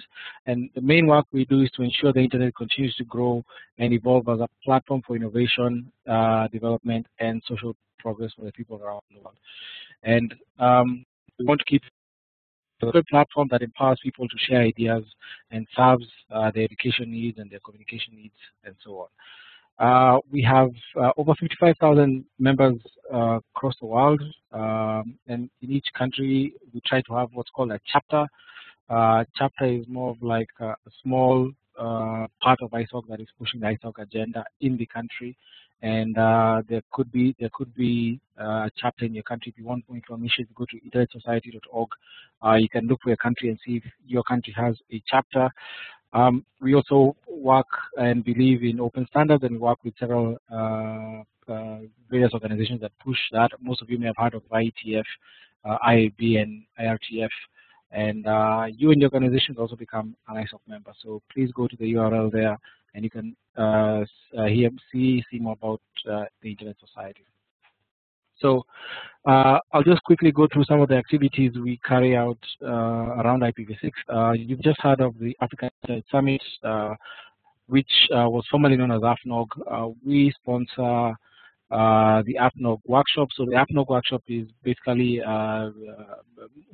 and the main work we do is to ensure the internet continues to grow and evolve as a platform for innovation, development, and social progress for the people around the world. And we want to keep a good platform that empowers people to share ideas and serves their education needs and their communication needs and so on. We have over 55,000 members across the world, and in each country we try to have what's called a chapter. Chapter is more of like a small part of ISOC that is pushing the ISOC agenda in the country, and there could be a chapter in your country. If you want more information, go to internetsociety.org. You can look for your country and see if your country has a chapter. We also work and believe in open standards, and work with several various organizations that push that. Most of you may have heard of IETF, IAB, and IRTF. And you and your organizations also become an ISOC member. So please go to the URL there, and you can see more about the Internet Society. So I'll just quickly go through some of the activities we carry out around IPv6. You've just heard of the African Internet Summit, which was formerly known as AFNOG. We sponsor the AFNOG workshop. So the AFNOG workshop is basically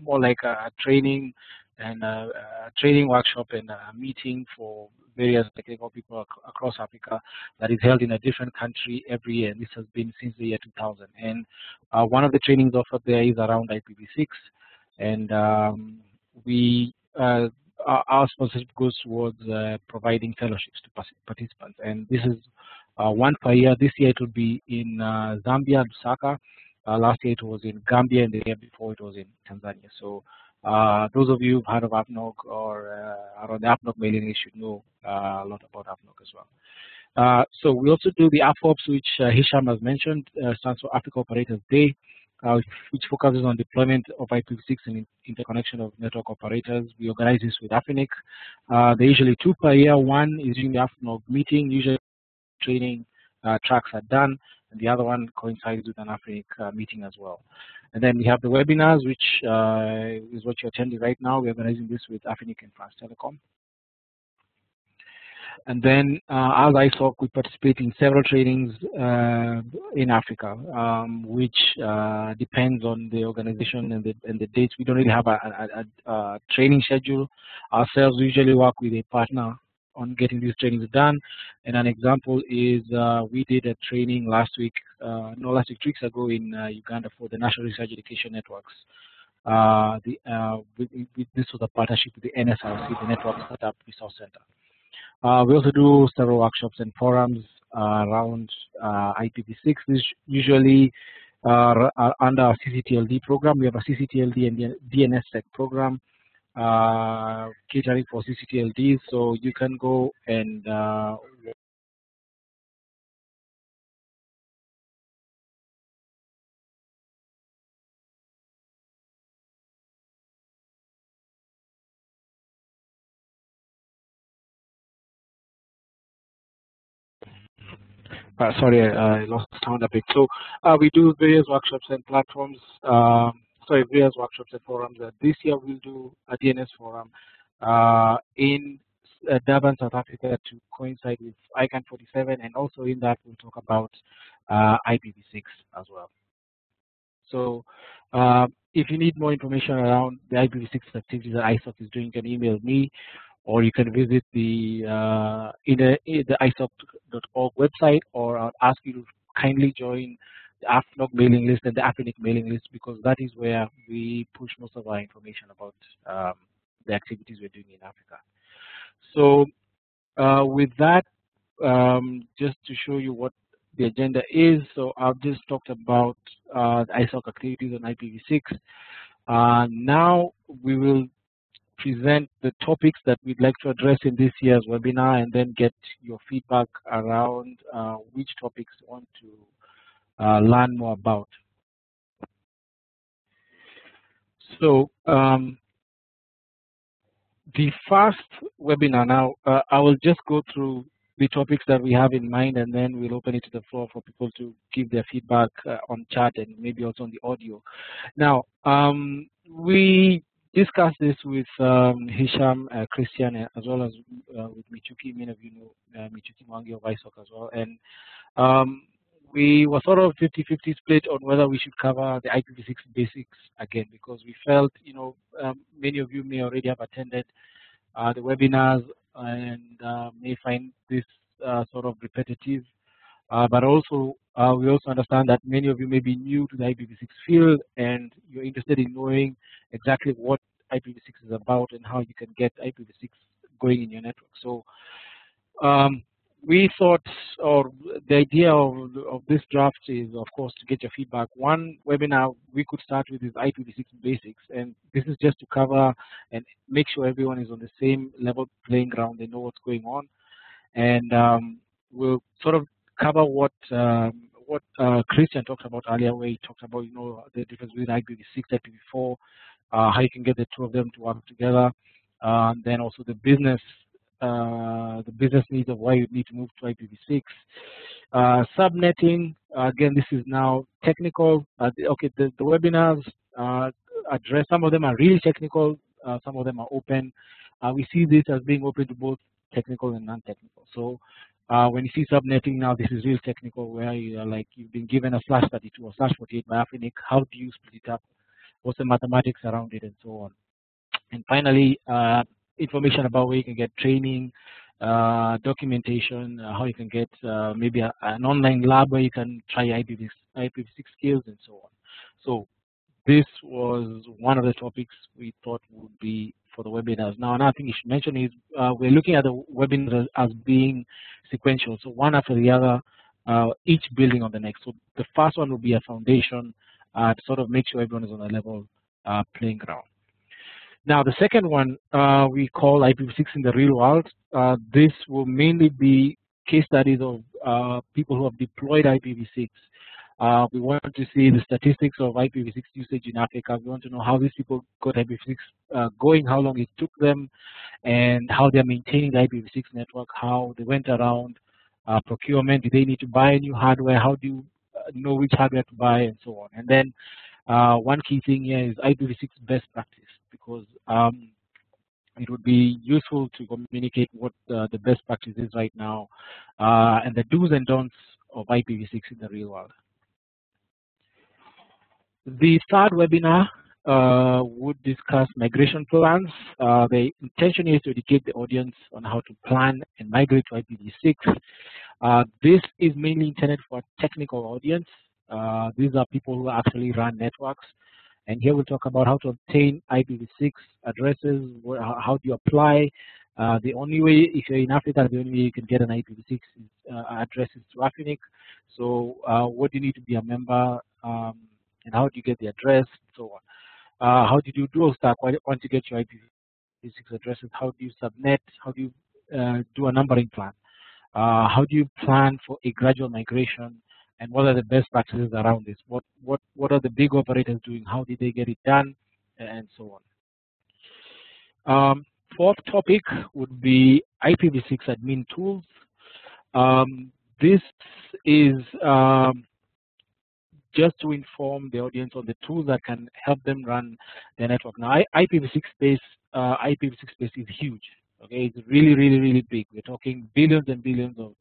more like a training workshop and a meeting for various technical people across Africa that is held in a different country every year. And this has been since the year 2000. And one of the trainings offered there is around IPv6, and our sponsorship goes towards providing fellowships to participants. And this is one per year. This year it will be in Zambia, Lusaka. Last year it was in Gambia, and the year before it was in Tanzania. So those of you who've heard of AFNOG or are on the AFNOG mailing list should know a lot about AFNOG as well. So we also do the AFOPS, which Hisham has mentioned, stands for Africa Operators Day, which focuses on deployment of IPv6 and interconnection of network operators. We organize this with AFRINIC. They're usually 2 per year. One is during the AFNOG meeting, usually training tracks are done, and the other one coincides with an AFRINIC meeting as well. And then we have the webinars, which is what you're attending right now. We're organizing this with AFRINIC and France Telecom. And then as ISOC, we participate in several trainings in Africa, which depends on the organization and the dates. We don't really have a training schedule ourselves. We usually work with a partner on getting these trainings done. And an example is we did a training last week, 2 weeks ago in Uganda for the National Research Education Networks. This was a partnership with the NSRC, the Network Startup Resource Center. We also do several workshops and forums around IPv6. This usually are under our CCTLD program. We have a CCTLD and DNSSEC program catering for CCTLDs. So you can go and sorry, I lost sound a bit. So we do various workshops and platforms, various workshops and forums. This year we'll do a DNS forum in Durban, South Africa, to coincide with ICANN 47, and also in that we'll talk about IPv6 as well. So if you need more information around the IPv6 activities that ISOC is doing, you can email me, or you can visit the ISOC.org website, or I'll ask you to kindly join the AFNOG mailing list and the AFRINIC mailing list, because that is where we push most of our information about the activities we're doing in Africa. So with that, just to show you what the agenda is, so I've just talked about the ISOC activities on IPv6. Now we will present the topics that we'd like to address in this year's webinar, and then get your feedback around which topics you want to learn more about. So the first webinar now, I will just go through the topics that we have in mind, and then we'll open it to the floor for people to give their feedback on chat and maybe also on the audio. Now, we discussed this with Hisham, Christian, as well as with Michuki. Many of you know Michuki Mwangi of ISOC as well. And we were sort of 50-50 split on whether we should cover the IPv6 basics again, because we felt, many of you may already have attended the webinars and may find this sort of repetitive. But also, we also understand that many of you may be new to the IPv6 field and you're interested in knowing exactly what IPv6 is about and how you can get IPv6 going in your network. So we thought, or the idea of this draft is, of course, to get your feedback. One webinar we could start with is IPv6 basics, and this is just to cover and make sure everyone is on the same level playing ground, they know what's going on, and we'll sort of cover what Christian talked about earlier, where he talked about the difference between IPv6 and IPv4, how you can get the two of them to work together, then also the business needs of why you need to move to IPv6. Subnetting, again, this is now technical. The webinars address, some of them are really technical, some of them are open. We see this as being open to both technical and non-technical. So when you see subnetting now, this is real technical, where you've been given a /32 or /48 by AFRINIC. How do you split it up? What's the mathematics around it, and so on. And finally, information about where you can get training, documentation, how you can get maybe an online lab where you can try IPv6 skills, and so on. So this was one of the topics we thought would be for the webinars. Now, another thing you should mention is we're looking at the webinars as being sequential, so one after the other, each building on the next. So the first one will be a foundation to sort of make sure everyone is on a level playing ground. Now, the second one we call IPv6 in the real world. This will mainly be case studies of people who have deployed IPv6. We want to see the statistics of IPv6 usage in Africa. We want to know how these people got IPv6 going, how long it took them, and how they're maintaining the IPv6 network, how they went around procurement. Did they need to buy new hardware? How do you know which hardware to buy, and so on. And then one key thing here is IPv6 best practice, because it would be useful to communicate what the best practice is right now and the do's and don'ts of IPv6 in the real world. The third webinar would discuss migration plans. The intention is to educate the audience on how to plan and migrate to IPv6. This is mainly intended for a technical audience. These are people who actually run networks. And here we'll talk about how to obtain IPv6 addresses, how do you apply. The only way, if you're in Africa, the only way you can get an IPv6 address is through AFRINIC. So what do you need to be a member, and how do you get the address, and so on. How do you do dual stack once you get your IPv6 addresses? How do you subnet? How do you do a numbering plan? How do you plan for a gradual migration? And what are the best practices around this? What are the big operators doing? How did they get it done? And so on. Fourth topic would be IPv6 admin tools. This is just to inform the audience on the tools that can help them run their network. Now, IPv6 space is huge. Okay, it's really big. We're talking billions and billions of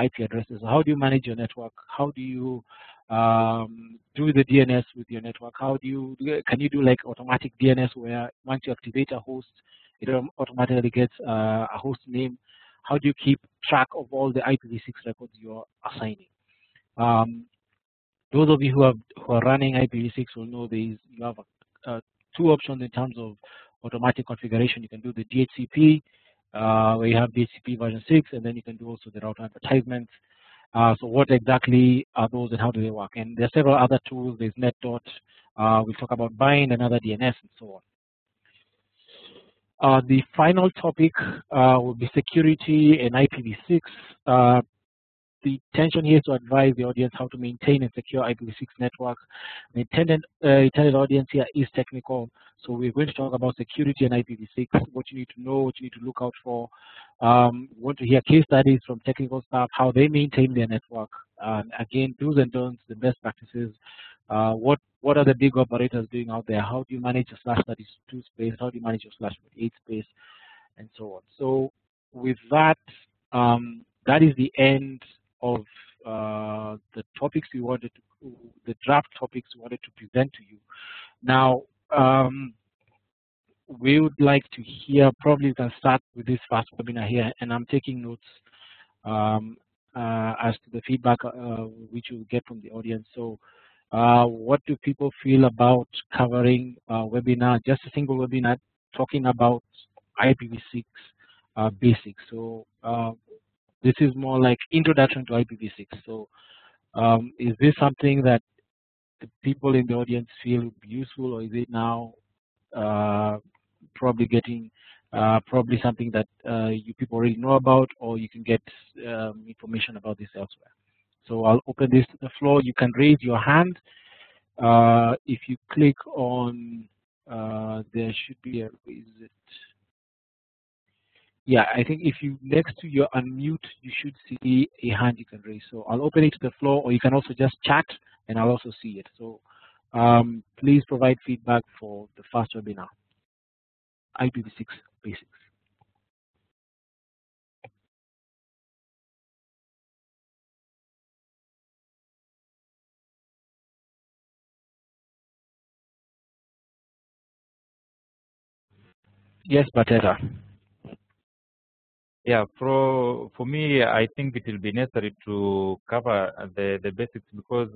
IP addresses. So how do you manage your network? How do you do the DNS with your network? Can you do like automatic DNS where once you activate a host, it automatically gets a host name? How do you keep track of all the IPv6 records you're assigning? Those of you who are running IPv6 will know you have two options in terms of automatic configuration. You can do the DHCP, where you have DHCP version 6, and then you can do also the router advertisements. So what exactly are those and how do they work? And there are several other tools. There's NetDot. We'll talk about bind and other DNS and so on. The final topic will be security and IPv6. The intention here is to advise the audience how to maintain and secure IPv6 networks. The intended audience here is technical, so we're going to talk about security and IPv6, what you need to know, what you need to look out for. We want to hear case studies from technical staff, how they maintain their network. Again, do's and don'ts, the best practices. What are the big operators doing out there? How do you manage your /32 space? How do you manage your /48 space? And so on. So with that, that is the end of the topics we wanted to, the draft topics we wanted to present to you. Now, we would like to hear, probably we can start with this first webinar here, and I'm taking notes as to the feedback which we'll get from the audience. So what do people feel about covering a webinar, just a single webinar, talking about IPv6 basics? So this is more like introduction to IPv6. So is this something that the people in the audience feel would be useful, or is it now probably getting probably something that you people already know about, or you can get information about this elsewhere? So I'll open this to the floor. You can raise your hand. If you click on, there should be a, is it? Yeah, I think if you next to your unmute, you should see a hand you can raise. So I'll open it to the floor, or you can also just chat, and I'll also see it. So please provide feedback for the first webinar, IPv6 basics. Yes, Bateta. Yeah, for me, I think it will be necessary to cover the basics, because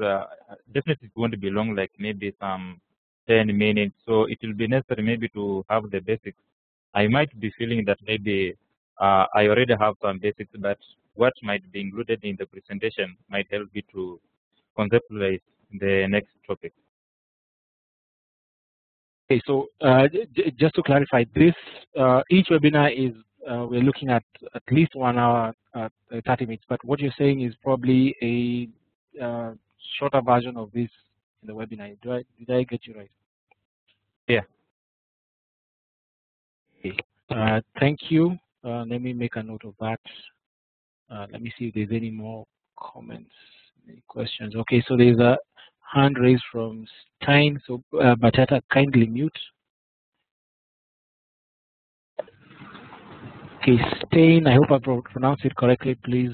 definitely it won't be long, like maybe some 10 minutes. So it will be necessary maybe to have the basics. I might be feeling that maybe I already have some basics, but what might be included in the presentation might help me to conceptualize the next topic. Okay, so just to clarify, this each webinar is we're looking at least 1 hour, 30 minutes. But what you're saying is probably a shorter version of this in the webinar. Did I get you right? Yeah. Okay. Thank you. Let me make a note of that. Let me see if there's any more comments, any questions. Okay, so there's a hand raised from Stein. So Batata, kindly mute. Okay, Stein, I hope I pronounced it correctly. Please,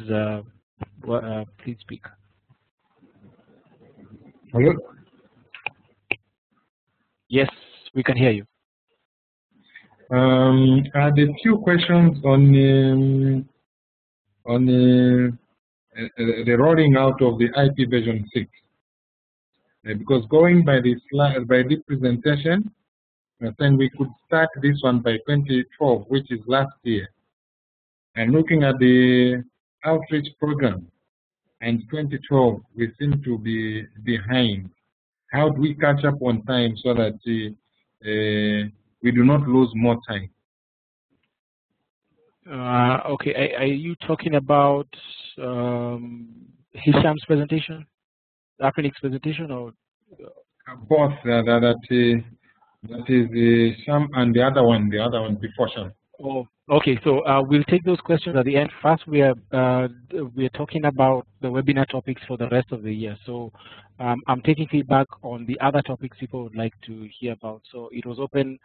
please speak. Hello? Yes, we can hear you. I had a few questions on the rolling out of the IP version 6. Because going by this presentation, I think we could start this one by 2012, which is last year. And looking at the outreach program, and 2012, we seem to be behind. How do we catch up on time so that we do not lose more time? Okay, are you talking about Hisham's presentation, AFRINIC's presentation, or both? That is Sham and the other one before Sham. Oh, okay. So we'll take those questions at the end. First, we are talking about the webinar topics for the rest of the year. So I'm taking feedback on the other topics people would like to hear about. So it was open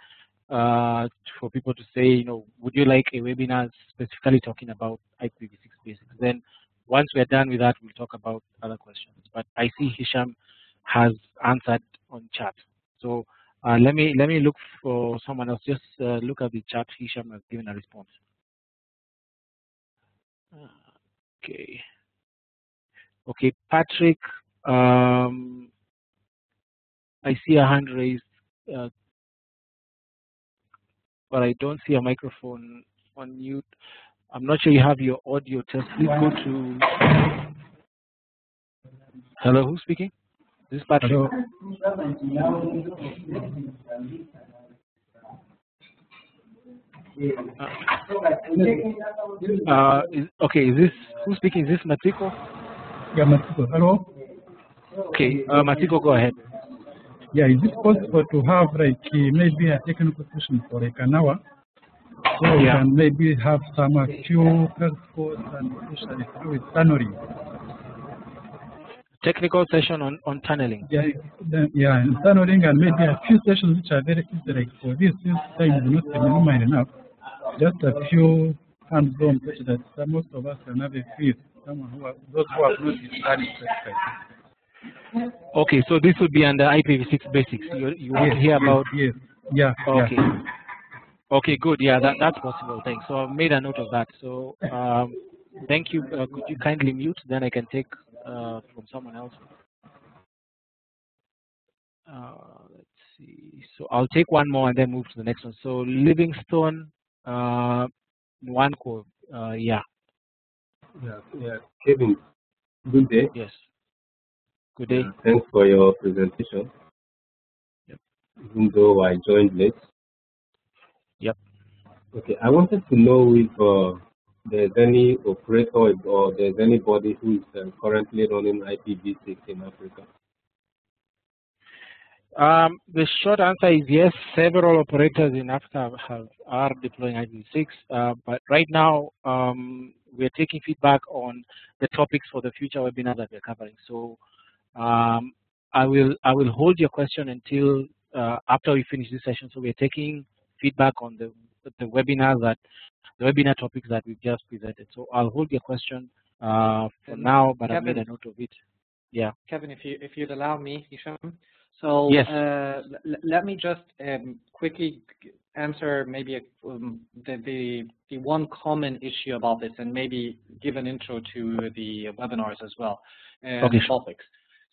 for people to say, you know, would you like a webinar specifically talking about IPv6 basics? Then once we're done with that, we'll talk about other questions. But I see Hisham has answered on chat. So let me look for someone else. Just look at the chat. Hisham has given a response. Okay. Okay, Patrick. I see a hand raised, but I don't see a microphone on mute. I'm not sure you have your audio test. Please go to. Hello, who's speaking? This is Patrick. Hello. Okay, is this who's speaking? Is this Matiko? Yeah, Matiko. Hello. Okay, Matiko, go ahead. Yeah, is it possible to have like maybe a technical session for like an hour, so we can maybe have some few course and especially to do with tunneling? Technical session on tunneling. Yeah, and tunneling, and maybe a few sessions which are very easy, like for this time do not minimize enough. Just a few hands-on such that most of us can have a free those who have not been studying specified. Okay, so this would be under IPv6 basics. You want to hear about? Yes. Yeah. Okay. Yeah. Okay, good. Yeah, that's possible. Thanks. So I've made a note of that. So thank you. Could you kindly mute? Then I can take from someone else. Let's see. So I'll take one more and then move to the next one. So Livingstone, Nwanko. Yeah. Yeah. Kevin, good day. Yes. Good day. Thanks for your presentation. Yep. Even though I joined late. Yep. Okay, I wanted to know if there's any operator or there's anybody who is currently running IPv6 in Africa. The short answer is yes. Several operators in Africa are deploying IPv6, but right now we're taking feedback on the topics for the future webinar that we're covering. So I will hold your question until after we finish this session. So we're taking feedback on the webinar topics that we've just presented. So I'll hold your question for now, but I've made a note of it. Yeah. Kevin, if you'd allow me, Hisham. So yes. Let me just quickly answer maybe the one common issue about this, and maybe give an intro to the webinars as well, okay. topics.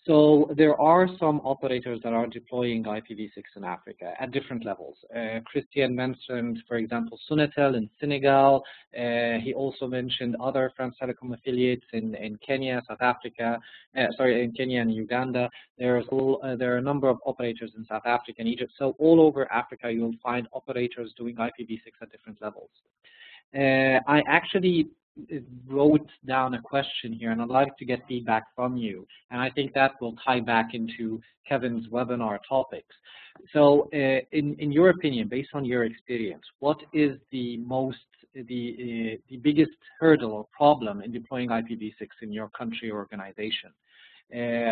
So there are some operators that are deploying IPv6 in Africa at different levels. Christian mentioned, for example, Sunatel in Senegal. He also mentioned other France Telecom affiliates in Kenya, South Africa, in Kenya and Uganda. There are a number of operators in South Africa and Egypt. So all over Africa, you'll find operators doing IPv6 at different levels. I actually wrote down a question here, and I'd like to get feedback from you. And I think that will tie back into Kevin's webinar topics. So in your opinion, based on your experience, what is the biggest hurdle or problem in deploying IPv6 in your country or organization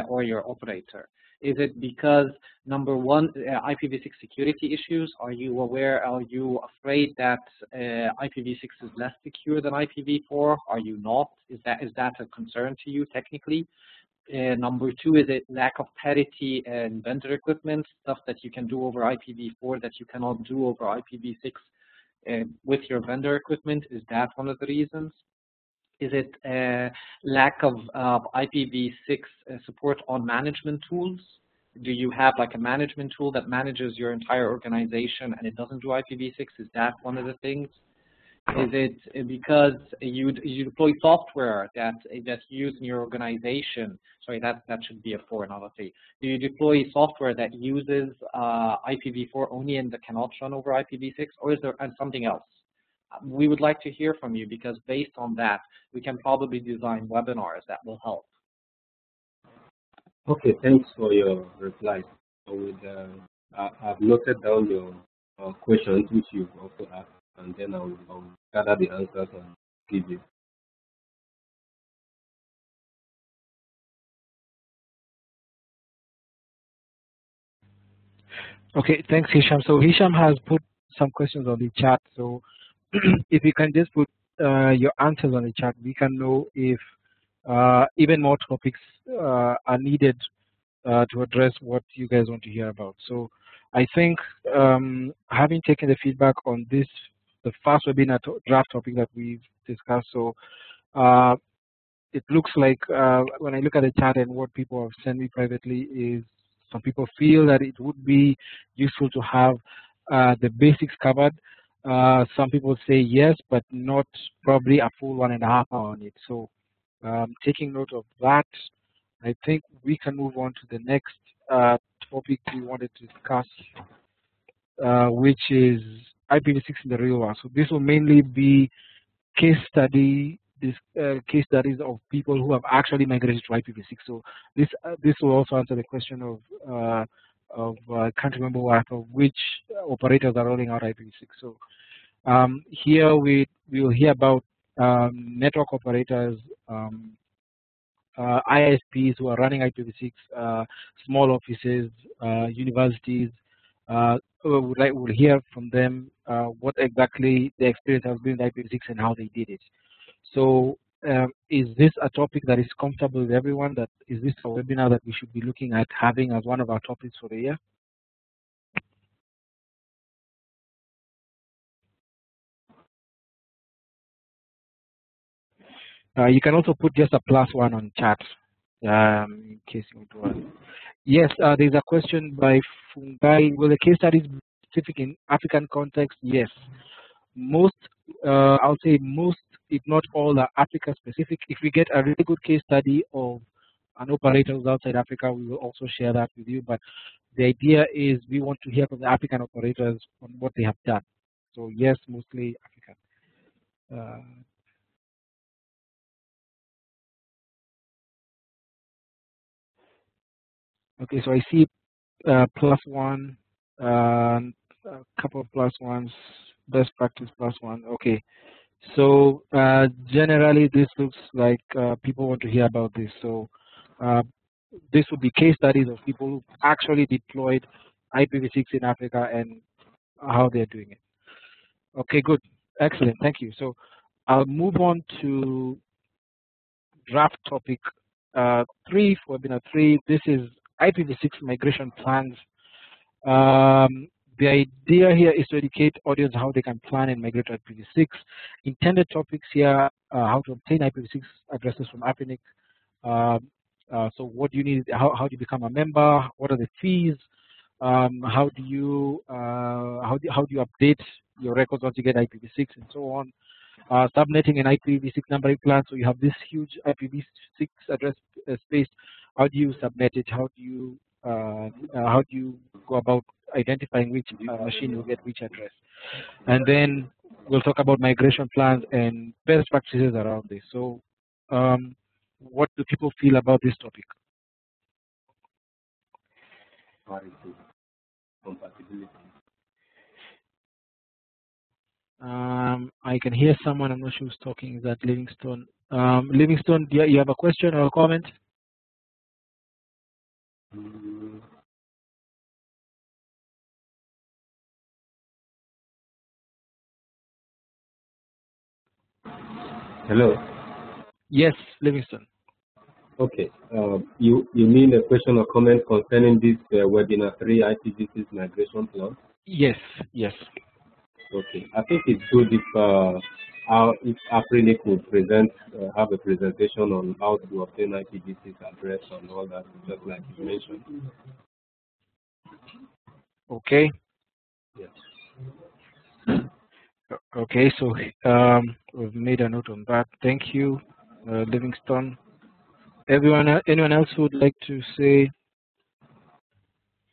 or your operator? Is it because, number one, IPv6 security issues? Are you afraid that IPv6 is less secure than IPv4? Are you not? Is that a concern to you technically? Number two, is it lack of parity and vendor equipment, stuff that you can do over IPv4 that you cannot do over IPv6 with your vendor equipment? Is that one of the reasons? Is it lack of IPv6 support on management tools? Do you have like a management tool that manages your entire organization and it doesn't do IPv6? Is that one of the things? Is it because you deploy software that you use in your organization? Sorry, that should be a 4, not a 3. Do you deploy software that uses IPv4 only and that cannot run over IPv6, or is there something else? We would like to hear from you, because based on that, we can probably design webinars that will help. Okay, thanks for your reply. I've noted down your questions, which you've also asked, and then I'll gather the answers and give you. Okay, thanks, Hisham. So Hisham has put some questions on the chat. So if you can just put your answers on the chat, we can know if even more topics are needed to address what you guys want to hear about. So I think having taken the feedback on this, the first webinar draft topic that we've discussed, so it looks like when I look at the chat and what people have sent me privately is some people feel that it would be useful to have the basics covered. Some people say yes, but not probably a full 1.5 hours on it. So taking note of that, I think we can move on to the next topic we wanted to discuss, which is IPv6 in the real world. So this will mainly be case studies of people who have actually migrated to IPv6. So this will also answer the question of I can't remember which operators are rolling out IPv6. So here we will hear about network operators, ISPs who are running IPv6, small offices, universities. We'll hear from them what exactly the experience has been with IPv6 and how they did it. So is this a topic that is comfortable with everyone? That is this a webinar that we should be looking at having as one of our topics for the year? You can also put just a +1 on chat in case you want to add. Yes, there's a question by Fungai. Will the case studies be specific in African context? Yes. Most, I'll say most, if not all, are Africa specific. If we get a really good case study of an operator who's outside Africa, we will also share that with you. But the idea is we want to hear from the African operators on what they have done. So yes, mostly African. Okay, so I see +1, a couple of +1s, best practice +1. Okay, so generally this looks like people want to hear about this. So this would be case studies of people who actually deployed IPv6 in Africa and how they're doing it. Okay, good, excellent, thank you. So I'll move on to draft topic 3 for webinar 3. This is IPv6 migration plans. The idea here is to educate audience how they can plan and migrate to IPv6. Intended topics here: how to obtain IPv6 addresses from AFRINIC. So what do you need? How do you become a member? What are the fees? How do you update your records once you get IPv6 and so on? Subnetting an IPv6 numbering plan. So you have this huge IPv6 address space. How do you subnet it? How do you go about identifying which machine will get which address? And then we'll talk about migration plans and best practices around this. So what do people feel about this topic? Compatibility. I can hear someone. I'm not sure who's talking. Is that Livingstone? Livingstone, do you have a question or a comment? Hello. Yes, Livingstone. Okay. You mean a question or comment concerning this webinar 3 IPv6 migration plan? Yes. Yes. Okay. I think it's good if AFRINIC would have a presentation on how to obtain IPv6 address and all that, just like you mentioned. Okay. Yes. Okay, so we've made a note on that. Thank you, Livingstone. Anyone else who would like to say?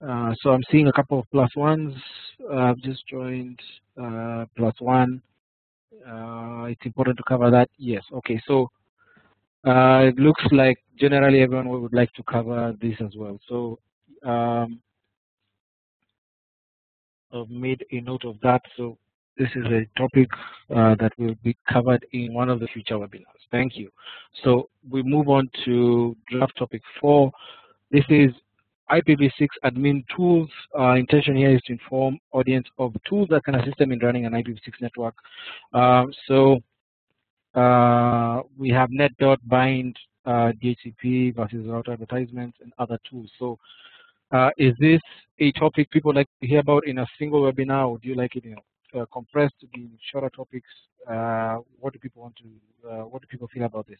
So I'm seeing a couple of +1s. I've just joined +1. It's important to cover that. Yes. Okay. So it looks like generally everyone would like to cover this as well. So I've made a note of that. So this is a topic that will be covered in one of the future webinars. Thank you. So we move on to draft topic 4. This is IPv6 admin tools. Intention here is to inform audience of tools that can assist them in running an IPv6 network. We have net.bind, DHCP versus router advertisements, and other tools. So is this a topic people like to hear about in a single webinar, or do you like it compressed to be shorter topics? What do people want to? What do people feel about this?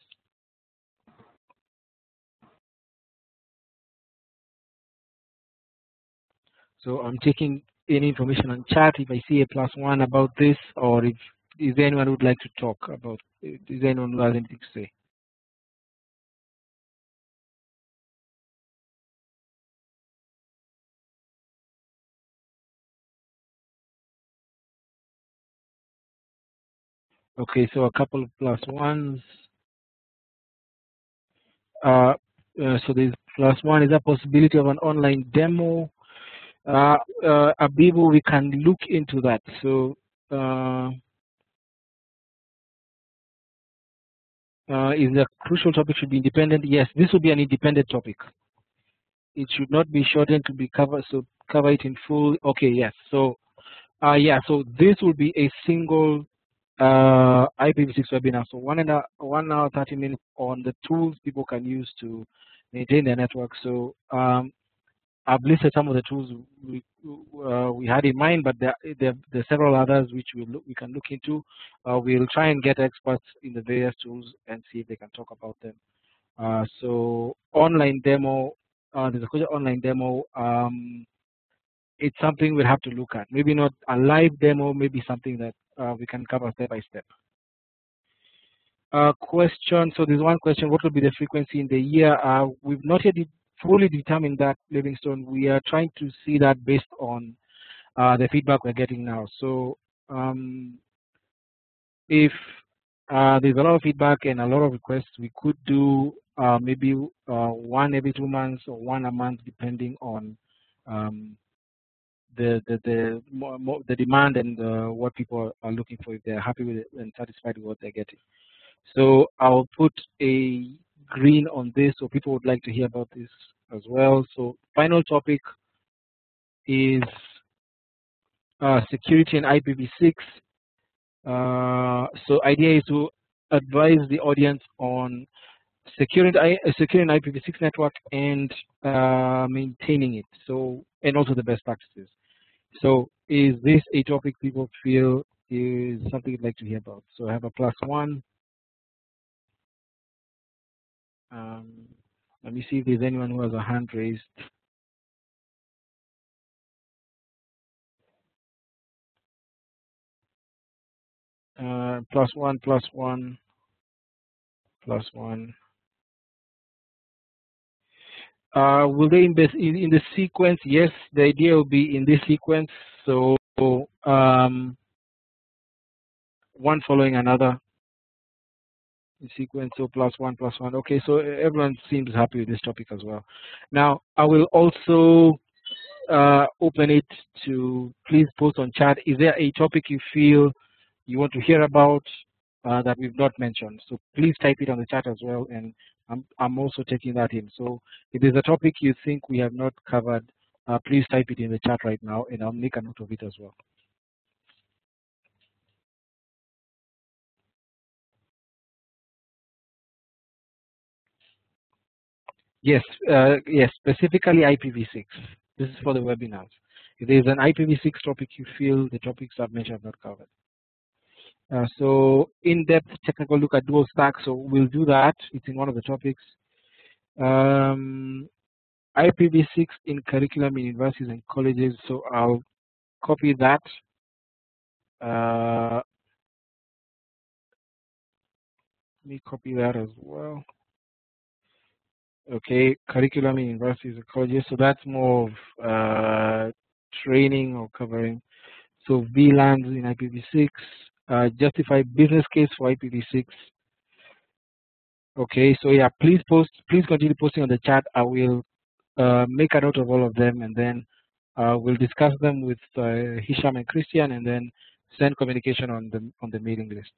So I'm taking any information on chat. If I see a +1 about this, or if is there anyone who would like to talk about? Is there anyone who has anything to say? Okay, so a couple of +1s. So there's +1. Is there a possibility of an online demo? Abibu, we can look into that. So is the crucial topic should be independent? Yes, this will be an independent topic. It should not be shortened to be covered. So cover it in full. Okay, yes. So yeah, so this will be a single IPv6 webinar. So 1 hour 30 minutes on the tools people can use to maintain their network. So I've listed some of the tools we had in mind, but there are several others which we can look into. We'll try and get experts in the various tools and see if they can talk about them. So online demo, there's a online demo. It's something we'll have to look at. Maybe not a live demo, maybe something that we can cover step by step. Question. So there's one question: what will be the frequency in the year? We've not yet fully determined that, Livingstone. We are trying to see that based on the feedback we're getting now. So if there's a lot of feedback and a lot of requests, we could do maybe one every 2 months or one a month, depending on the demand and what people are looking for, if they're happy with it and satisfied with what they're getting. So I'll put a green on this, so people would like to hear about this as well. So final topic is security and IPv6. So idea is to advise the audience on securing IPv6 network and maintaining it. So, and also the best practices. So is this a topic people feel is something you'd like to hear about? So I have a +1. Let me see if there's anyone who has a hand raised. +1, +1, +1. Will they invest in the sequence? Yes, the idea will be in this sequence. So one following another in sequence. So +1, +1. Okay, so everyone seems happy with this topic as well. Now I will also open it to please post on chat. Is there a topic you feel you want to hear about that we've not mentioned? So please type it on the chat as well, and I'm also taking that in. So if there's a topic you think we have not covered, please type it in the chat right now, and I'll make a note of it as well. Yes, yes, specifically IPv6. This is for the webinars. If there's an IPv6 topic you feel the topics I've mentioned have not covered. So in-depth technical look at dual stack. So we'll do that. It's in one of the topics. IPv6 in curriculum in universities and colleges. So I'll copy that. Let me copy that as well. Okay, curriculum in universities and colleges. So that's more of training or covering. So VLANs in IPv6. Justify business case for IPv6. Okay, so yeah, please continue posting on the chat. I will make a note of all of them, and then we'll discuss them with Hisham and Christian, and then send communication on the mailing list.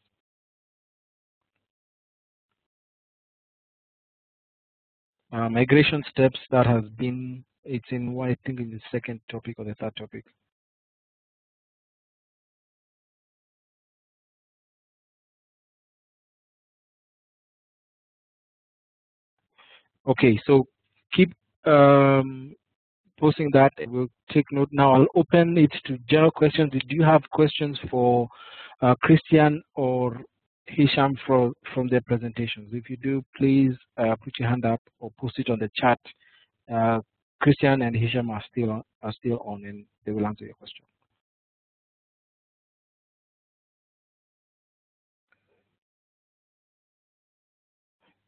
Migration steps, that has been, it's in I think in the second topic or the third topic. Okay, so keep posting that, and we'll take note. Now I'll open it to general questions. Do you have questions for Christian or Hisham from their presentations? If you do, please put your hand up or post it on the chat. Christian and Hisham are still on, and they will answer your question.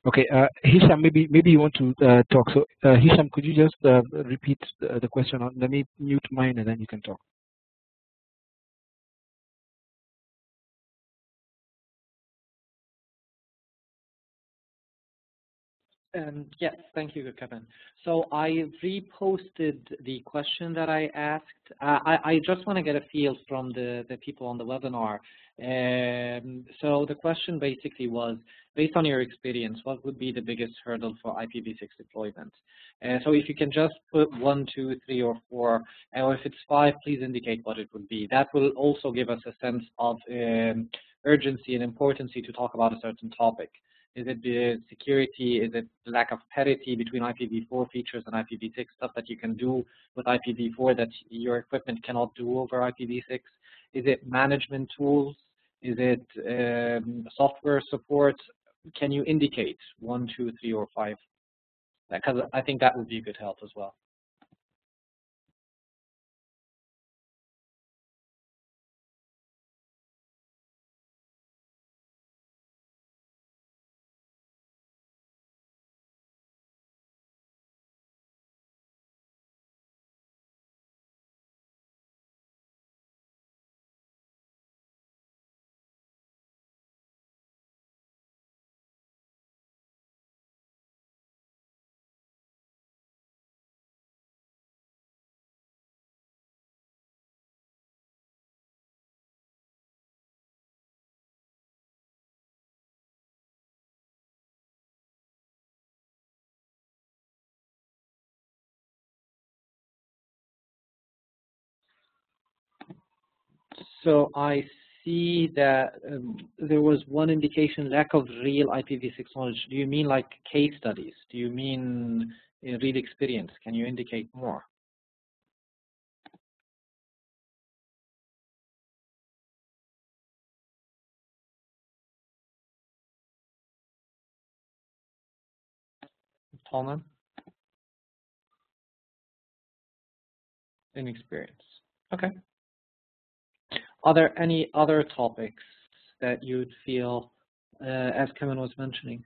Okay, Hisham, maybe you want to talk. So Hisham, could you just repeat the question? Let me mute mine, and then you can talk. Yes, thank you, Kevin. So I reposted the question that I asked. I just want to get a feel from the people on the webinar. So the question basically was, based on your experience, what would be the biggest hurdle for IPv6 deployment? So if you can just put 1, 2, 3, or 4, or if it's 5, please indicate what it would be. That will also give us a sense of urgency and importance to talk about a certain topic? Is it the security? Is it the lack of parity between IPv4 features and IPv6, stuff that you can do with IPv4 that your equipment cannot do over IPv6? Is it management tools? Is it software support? Can you indicate 1, 2, 3, or 5? Because I think that would be a good help as well. So I see that there was one indication, lack of real IPv6 knowledge. Do you mean like case studies? Do you mean real experience? Can you indicate more? Tolman? Inexperience. Okay. Are there any other topics that you'd feel, as Kevin was mentioning?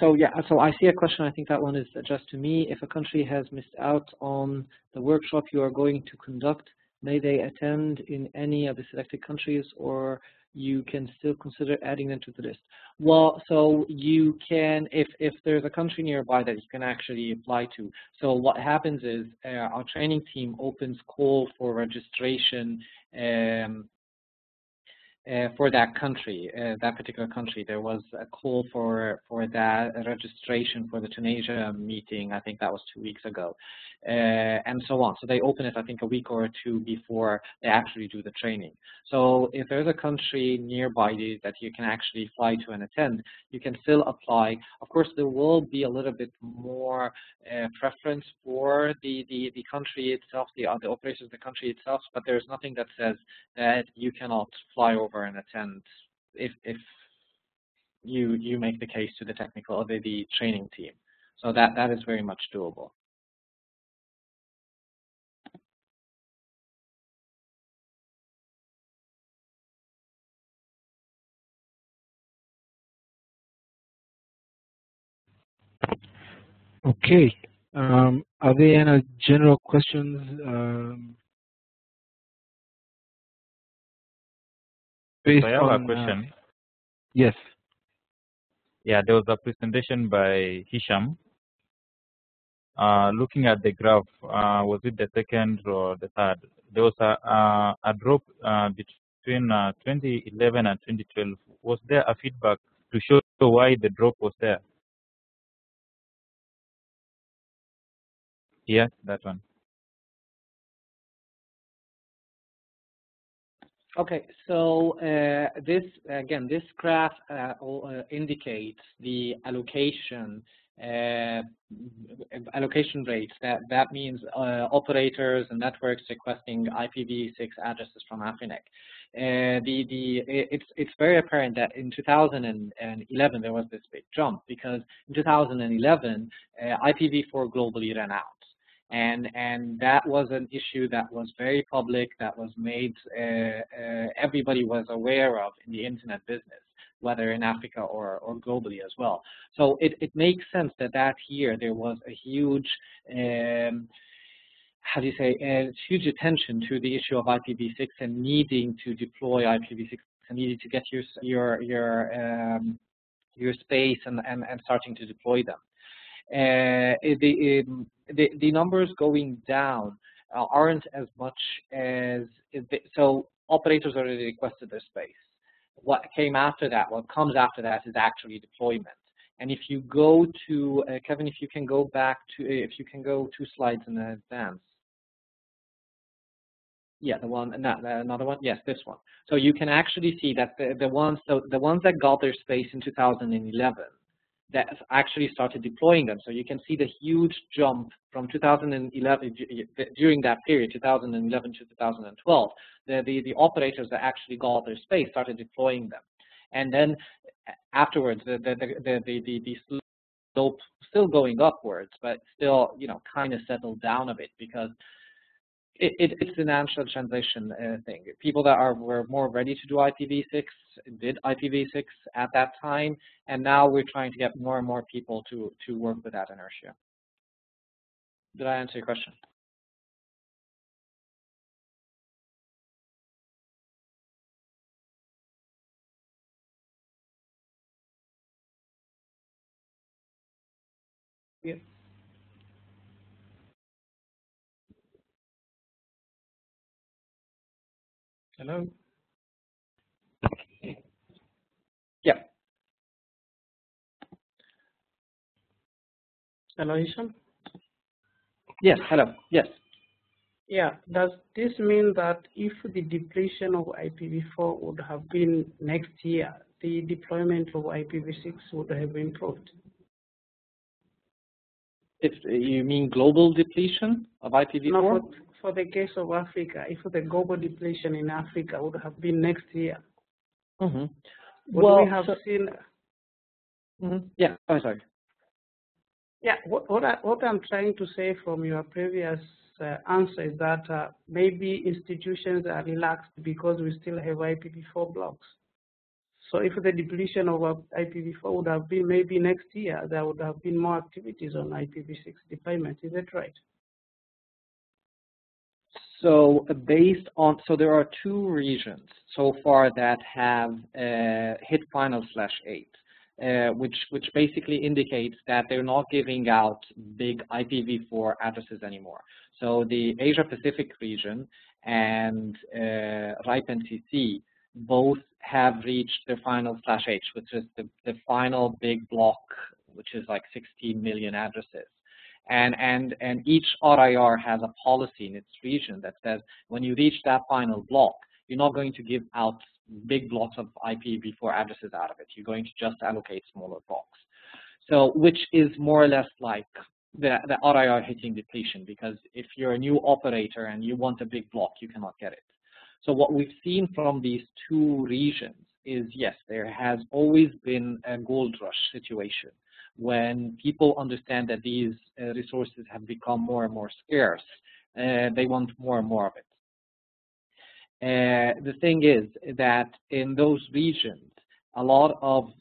So I see a question. I think that one is addressed to me. If a country has missed out on the workshop you are going to conduct, may they attend in any of the selected countries, or you can still consider adding them to the list? Well, so you can, if there's a country nearby that you can actually apply to. So what happens is our training team opens call for registration for that country, that particular country. There was a call for that registration for the Tunisia meeting. I think that was 2 weeks ago, and so on. So they open it, I think, a week or two before they actually do the training. So if there's a country nearby that you can actually fly to and attend, you can still apply. Of course, there will be a little bit more preference for the country itself, the operations of the country itself, but there's nothing that says that you cannot fly over and attend if you make the case to the technical or the training team. So that is very much doable. Okay. Are there any general questions? Based I have on, a question. Yes. Yeah, there was a presentation by Hisham. Looking at the graph, was it the second or the third? There was a drop between 2011 and 2012. Was there a feedback to show why the drop was there? Yes, that one. Okay, so this graph indicates the allocation rates. That means operators and networks requesting IPv6 addresses from AFRINIC. It's very apparent that in 2011 there was this big jump, because in 2011 IPv4 globally ran out. And that was an issue that was very public, that was made, everybody was aware of in the internet business, whether in Africa or globally as well. So it makes sense that year there was a huge, huge attention to the issue of IPv6 and needing to deploy IPv6 and needing to get your space and starting to deploy them. The numbers going down aren't as much as so operators already requested their space. What came after that, what comes after that, is actually deployment. And if you go to Kevin, if you can go back to, if you can go 2 slides in advance. Yeah, the one, another one. Yes, this one. So you can actually see that the ones that got their space in 2011, that actually started deploying them. So you can see the huge jump from 2011 during that period, 2011 to 2012. The operators that actually got their space started deploying them, and then afterwards the slope still going upwards, but still kind of settled down a bit because it's a natural transition thing. People that were more ready to do IPv6 did IPv6 at that time, and now we're trying to get more and more people to work with that inertia. Did I answer your question? Yeah. Hello? Yeah. Hello, Hisham? Yes, hello. Yes. Yeah, does this mean that if the depletion of IPv4 would have been next year, the deployment of IPv6 would have improved? If you mean global depletion of IPv4? No, for the case of Africa, if the global depletion in Africa would have been next year, would we have seen? Yeah, I'm sorry. Yeah, what I'm trying to say from your previous answer is that maybe institutions are relaxed because we still have IPv4 blocks. So if the depletion of IPv4 would have been maybe next year, there would have been more activities on IPv6 deployment. Is that right? So so there are 2 regions so far that have hit final/8, which basically indicates that they're not giving out big IPv4 addresses anymore. So the Asia Pacific region and RIPE NCC both have reached their final/8, which is the final big block, which is like 16 million addresses. And each RIR has a policy in its region that says when you reach that final block, you're not going to give out big blocks of IPv4 addresses out of it. You're going to just allocate smaller blocks. So which is more or less like the RIR hitting depletion, because if you're a new operator and you want a big block, you cannot get it. So what we've seen from these 2 regions is, yes, there has always been a gold rush situation when people understand that these resources have become more and more scarce. They want more and more of it. The thing is that in those regions, a lot of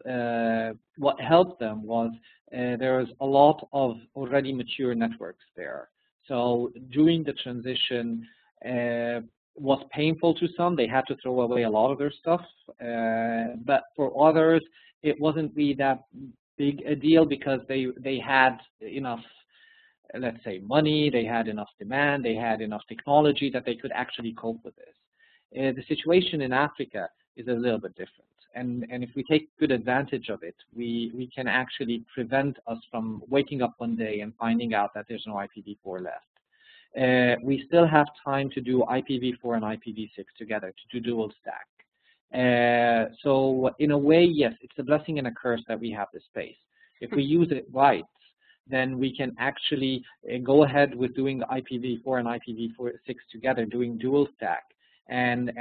what helped them was there was a lot of already mature networks there. So during the transition, was painful to some. They had to throw away a lot of their stuff. But for others, it wasn't really that big a deal because they had enough, let's say, money, they had enough demand, they had enough technology that they could actually cope with this. The situation in Africa is a little bit different. And if we take good advantage of it, we can actually prevent us from waking up one day and finding out that there's no IPv4 left. We still have time to do IPv4 and IPv6 together, to do dual stack. So in a way, yes, it's a blessing and a curse that we have this space. If we use it right, then we can actually go ahead with doing the IPv4 and IPv6 together, doing dual stack. And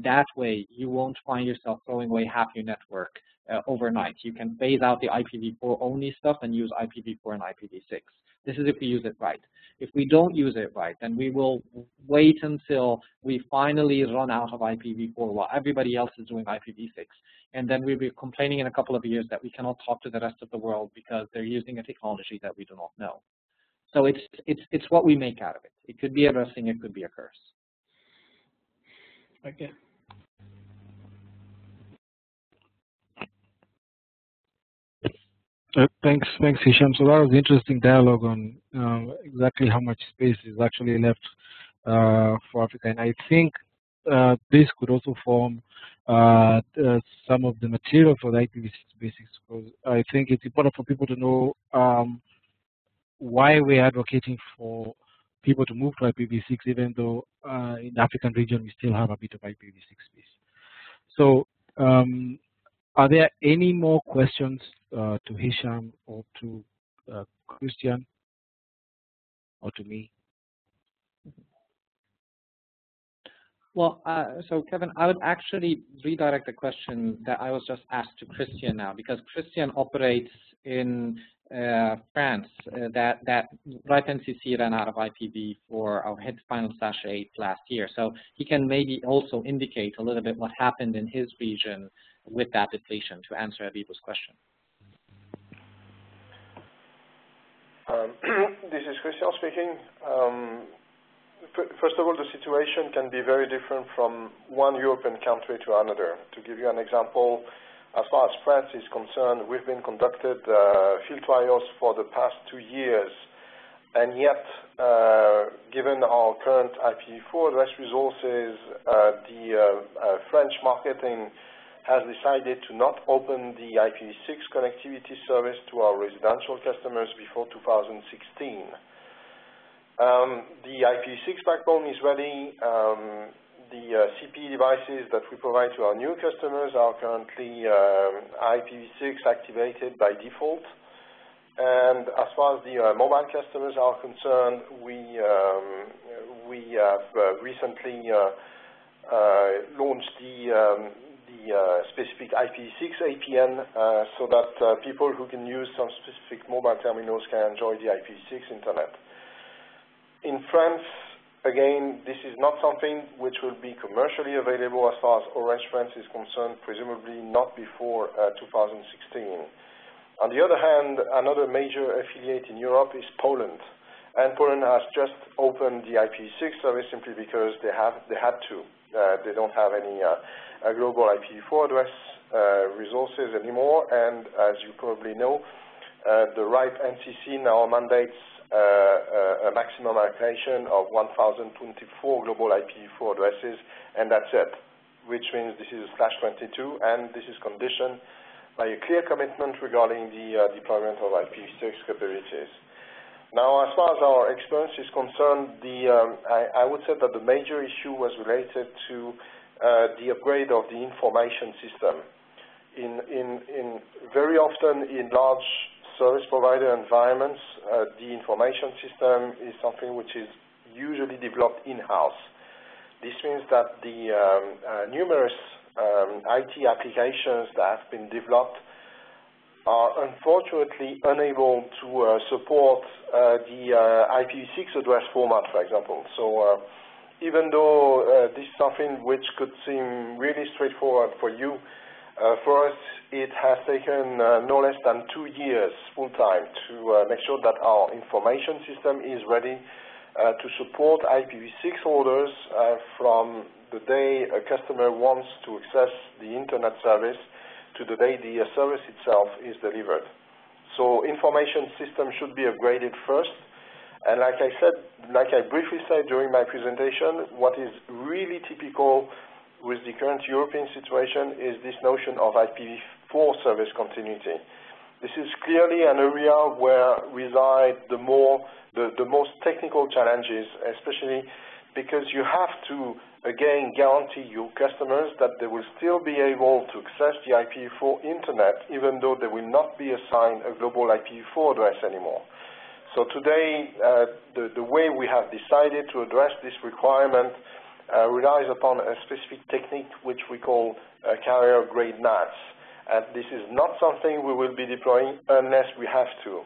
that way, you won't find yourself throwing away half your network overnight. You can phase out the IPv4 only stuff and use IPv4 and IPv6. This is if we use it right. If we don't use it right, then we will wait until we finally run out of IPv4 while everybody else is doing IPv6. And then we'll be complaining in a couple of years that we cannot talk to the rest of the world because they're using a technology that we do not know. So it's what we make out of it. It could be a blessing, it could be a curse. Okay. Thanks, Hisham. So that was interesting dialogue on exactly how much space is actually left for Africa, and I think this could also form some of the material for the IPv6 basics, because I think it's important for people to know why we're advocating for people to move to IPv6, even though in the African region we still have a bit of IPv6 space. So are there any more questions to Hisham or to Christian or to me? Well, so Kevin, I would actually redirect the question that I was just asked to Christian now, because Christian operates in France. That RIPE NCC ran out of IPv4 or hit final /8 last year. So he can maybe also indicate a little bit what happened in his region with that depletion to answer Abibu's question. This is Christian speaking. First of all, the situation can be very different from one European country to another. To give you an example, as far as France is concerned, we've been conducted field trials for the past 2 years, and yet, given our current IPv4 address resources, the French marketing has decided to not open the IPv6 connectivity service to our residential customers before 2016. The IPv6 backbone is ready. The CPE devices that we provide to our new customers are currently IPv6 activated by default. And as far as the mobile customers are concerned, we have recently launched the specific IPv6 APN so that people who can use some specific mobile terminals can enjoy the IPv6 internet. In France, again, this is not something which will be commercially available as far as Orange France is concerned, presumably not before 2016. On the other hand, another major affiliate in Europe is Poland. And Poland has just opened the IPv6 service simply because they had to. They don't have any global IPv4 address resources anymore, and as you probably know, the RIPE NCC now mandates a maximum allocation of 1,024 global IPv4 addresses, and that's it, which means this is /22, and this is conditioned by a clear commitment regarding the deployment of IPv6 capabilities. Now, as far as our experience is concerned, I would say that the major issue was related to the upgrade of the information system. Very often in large service provider environments, the information system is something which is usually developed in-house. This means that the numerous IT applications that have been developed are unfortunately unable to support the IPv6 address format, for example. So even though this is something which could seem really straightforward for you, for us it has taken no less than 2 years full-time to make sure that our information system is ready to support IPv6 orders from the day a customer wants to access the internet service to the day the service itself is delivered. So information system should be upgraded first. And like I briefly said during my presentation, what is really typical with the current European situation is this notion of IPv4 service continuity. This is clearly an area where reside the most technical challenges, especially because you have to, again, guarantee your customers that they will still be able to access the IPv4 internet, even though they will not be assigned a global IPv4 address anymore. So today, the way we have decided to address this requirement relies upon a specific technique which we call carrier-grade NATs. And this is not something we will be deploying unless we have to,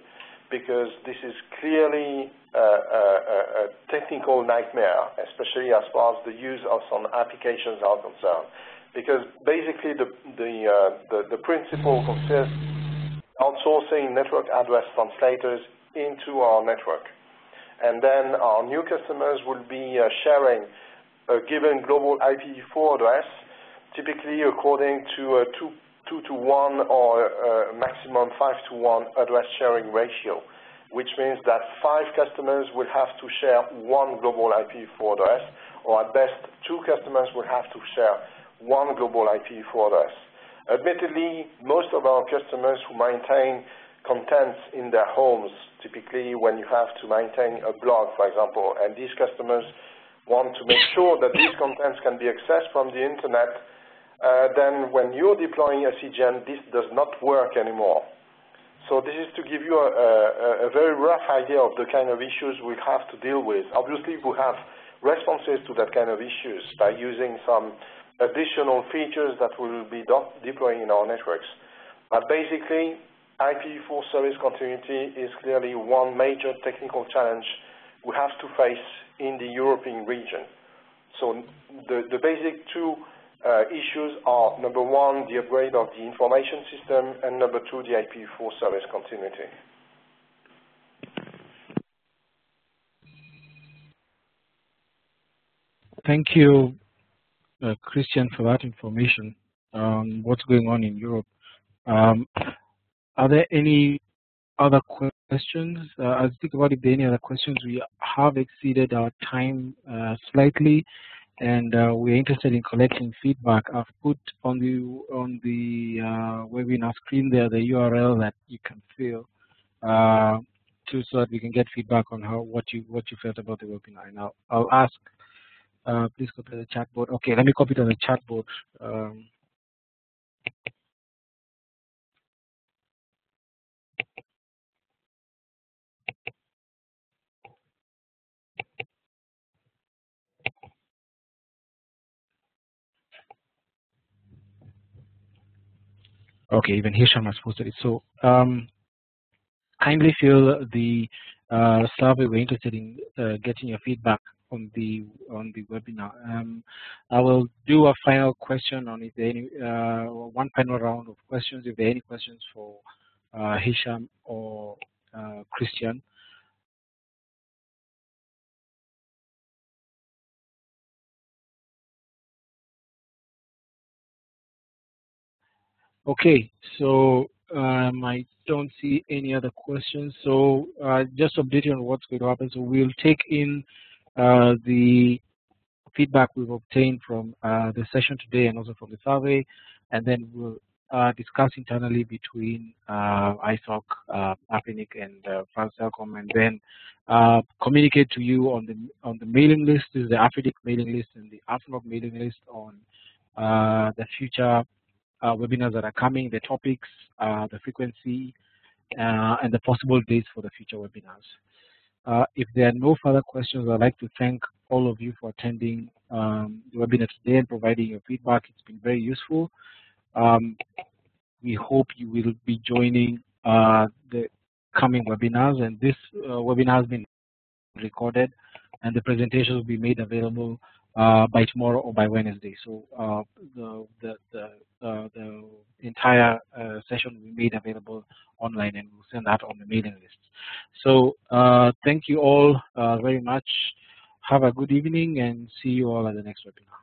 because this is clearly a technical nightmare, especially as far as the use of some applications are concerned. Because basically the principle consists outsourcing network address translators into our network. And then our new customers will be sharing a given global IPv4 address, typically according to two 2-to-1 or maximum 5-to-1 address sharing ratio, which means that 5 customers will have to share one global IPv4 address, or at best 2 customers will have to share one global IPv4 address. Admittedly, most of our customers who maintain contents in their homes, typically when you have to maintain a blog, for example, and these customers want to make sure that these contents can be accessed from the internet, then when you're deploying a CGN, this does not work anymore. So this is to give you a very rough idea of the kind of issues we have to deal with. Obviously, we have responses to that kind of issues by using some additional features that we will be deploying in our networks. But basically, IPv4 service continuity is clearly one major technical challenge we have to face in the European region. So the basic 2 issues are, number 1, the upgrade of the information system, and number 2, the IPv4 service continuity. Thank you, Christian, for that information on what's going on in Europe. Are there any other questions? As I think about if there are any other questions, we have exceeded our time slightly, and we're interested in collecting feedback. I've put on the webinar screen there the URL that you can fill so that we can get feedback on what you felt about the webinar. And I'll ask. Please copy the chat board. Okay, let me copy it on the chat board. Okay, even Hisham has posted it. So kindly fill the survey. We're interested in getting your feedback on the webinar. I will do a final question on if there any one final round of questions. If there are any questions for Hisham or Christian. Okay, so I don't see any other questions. So just updating on what's going to happen. So we'll take in the feedback we've obtained from the session today and also from the survey, and then we'll discuss internally between ISOC, AFRINIC, and France Telecom, and then communicate to you on the mailing list. This is the AFRINIC mailing list and the AFNOG mailing list on the future webinars that are coming, the topics, the frequency, and the possible dates for the future webinars. If there are no further questions, I'd like to thank all of you for attending the webinar today and providing your feedback. It's been very useful. We hope you will be joining the coming webinars, and this webinar has been recorded and the presentation will be made available by tomorrow or by Wednesday. So the entire session will be made available online, and we'll send that on the mailing list. So thank you all very much. Have a good evening, and see you all at the next webinar.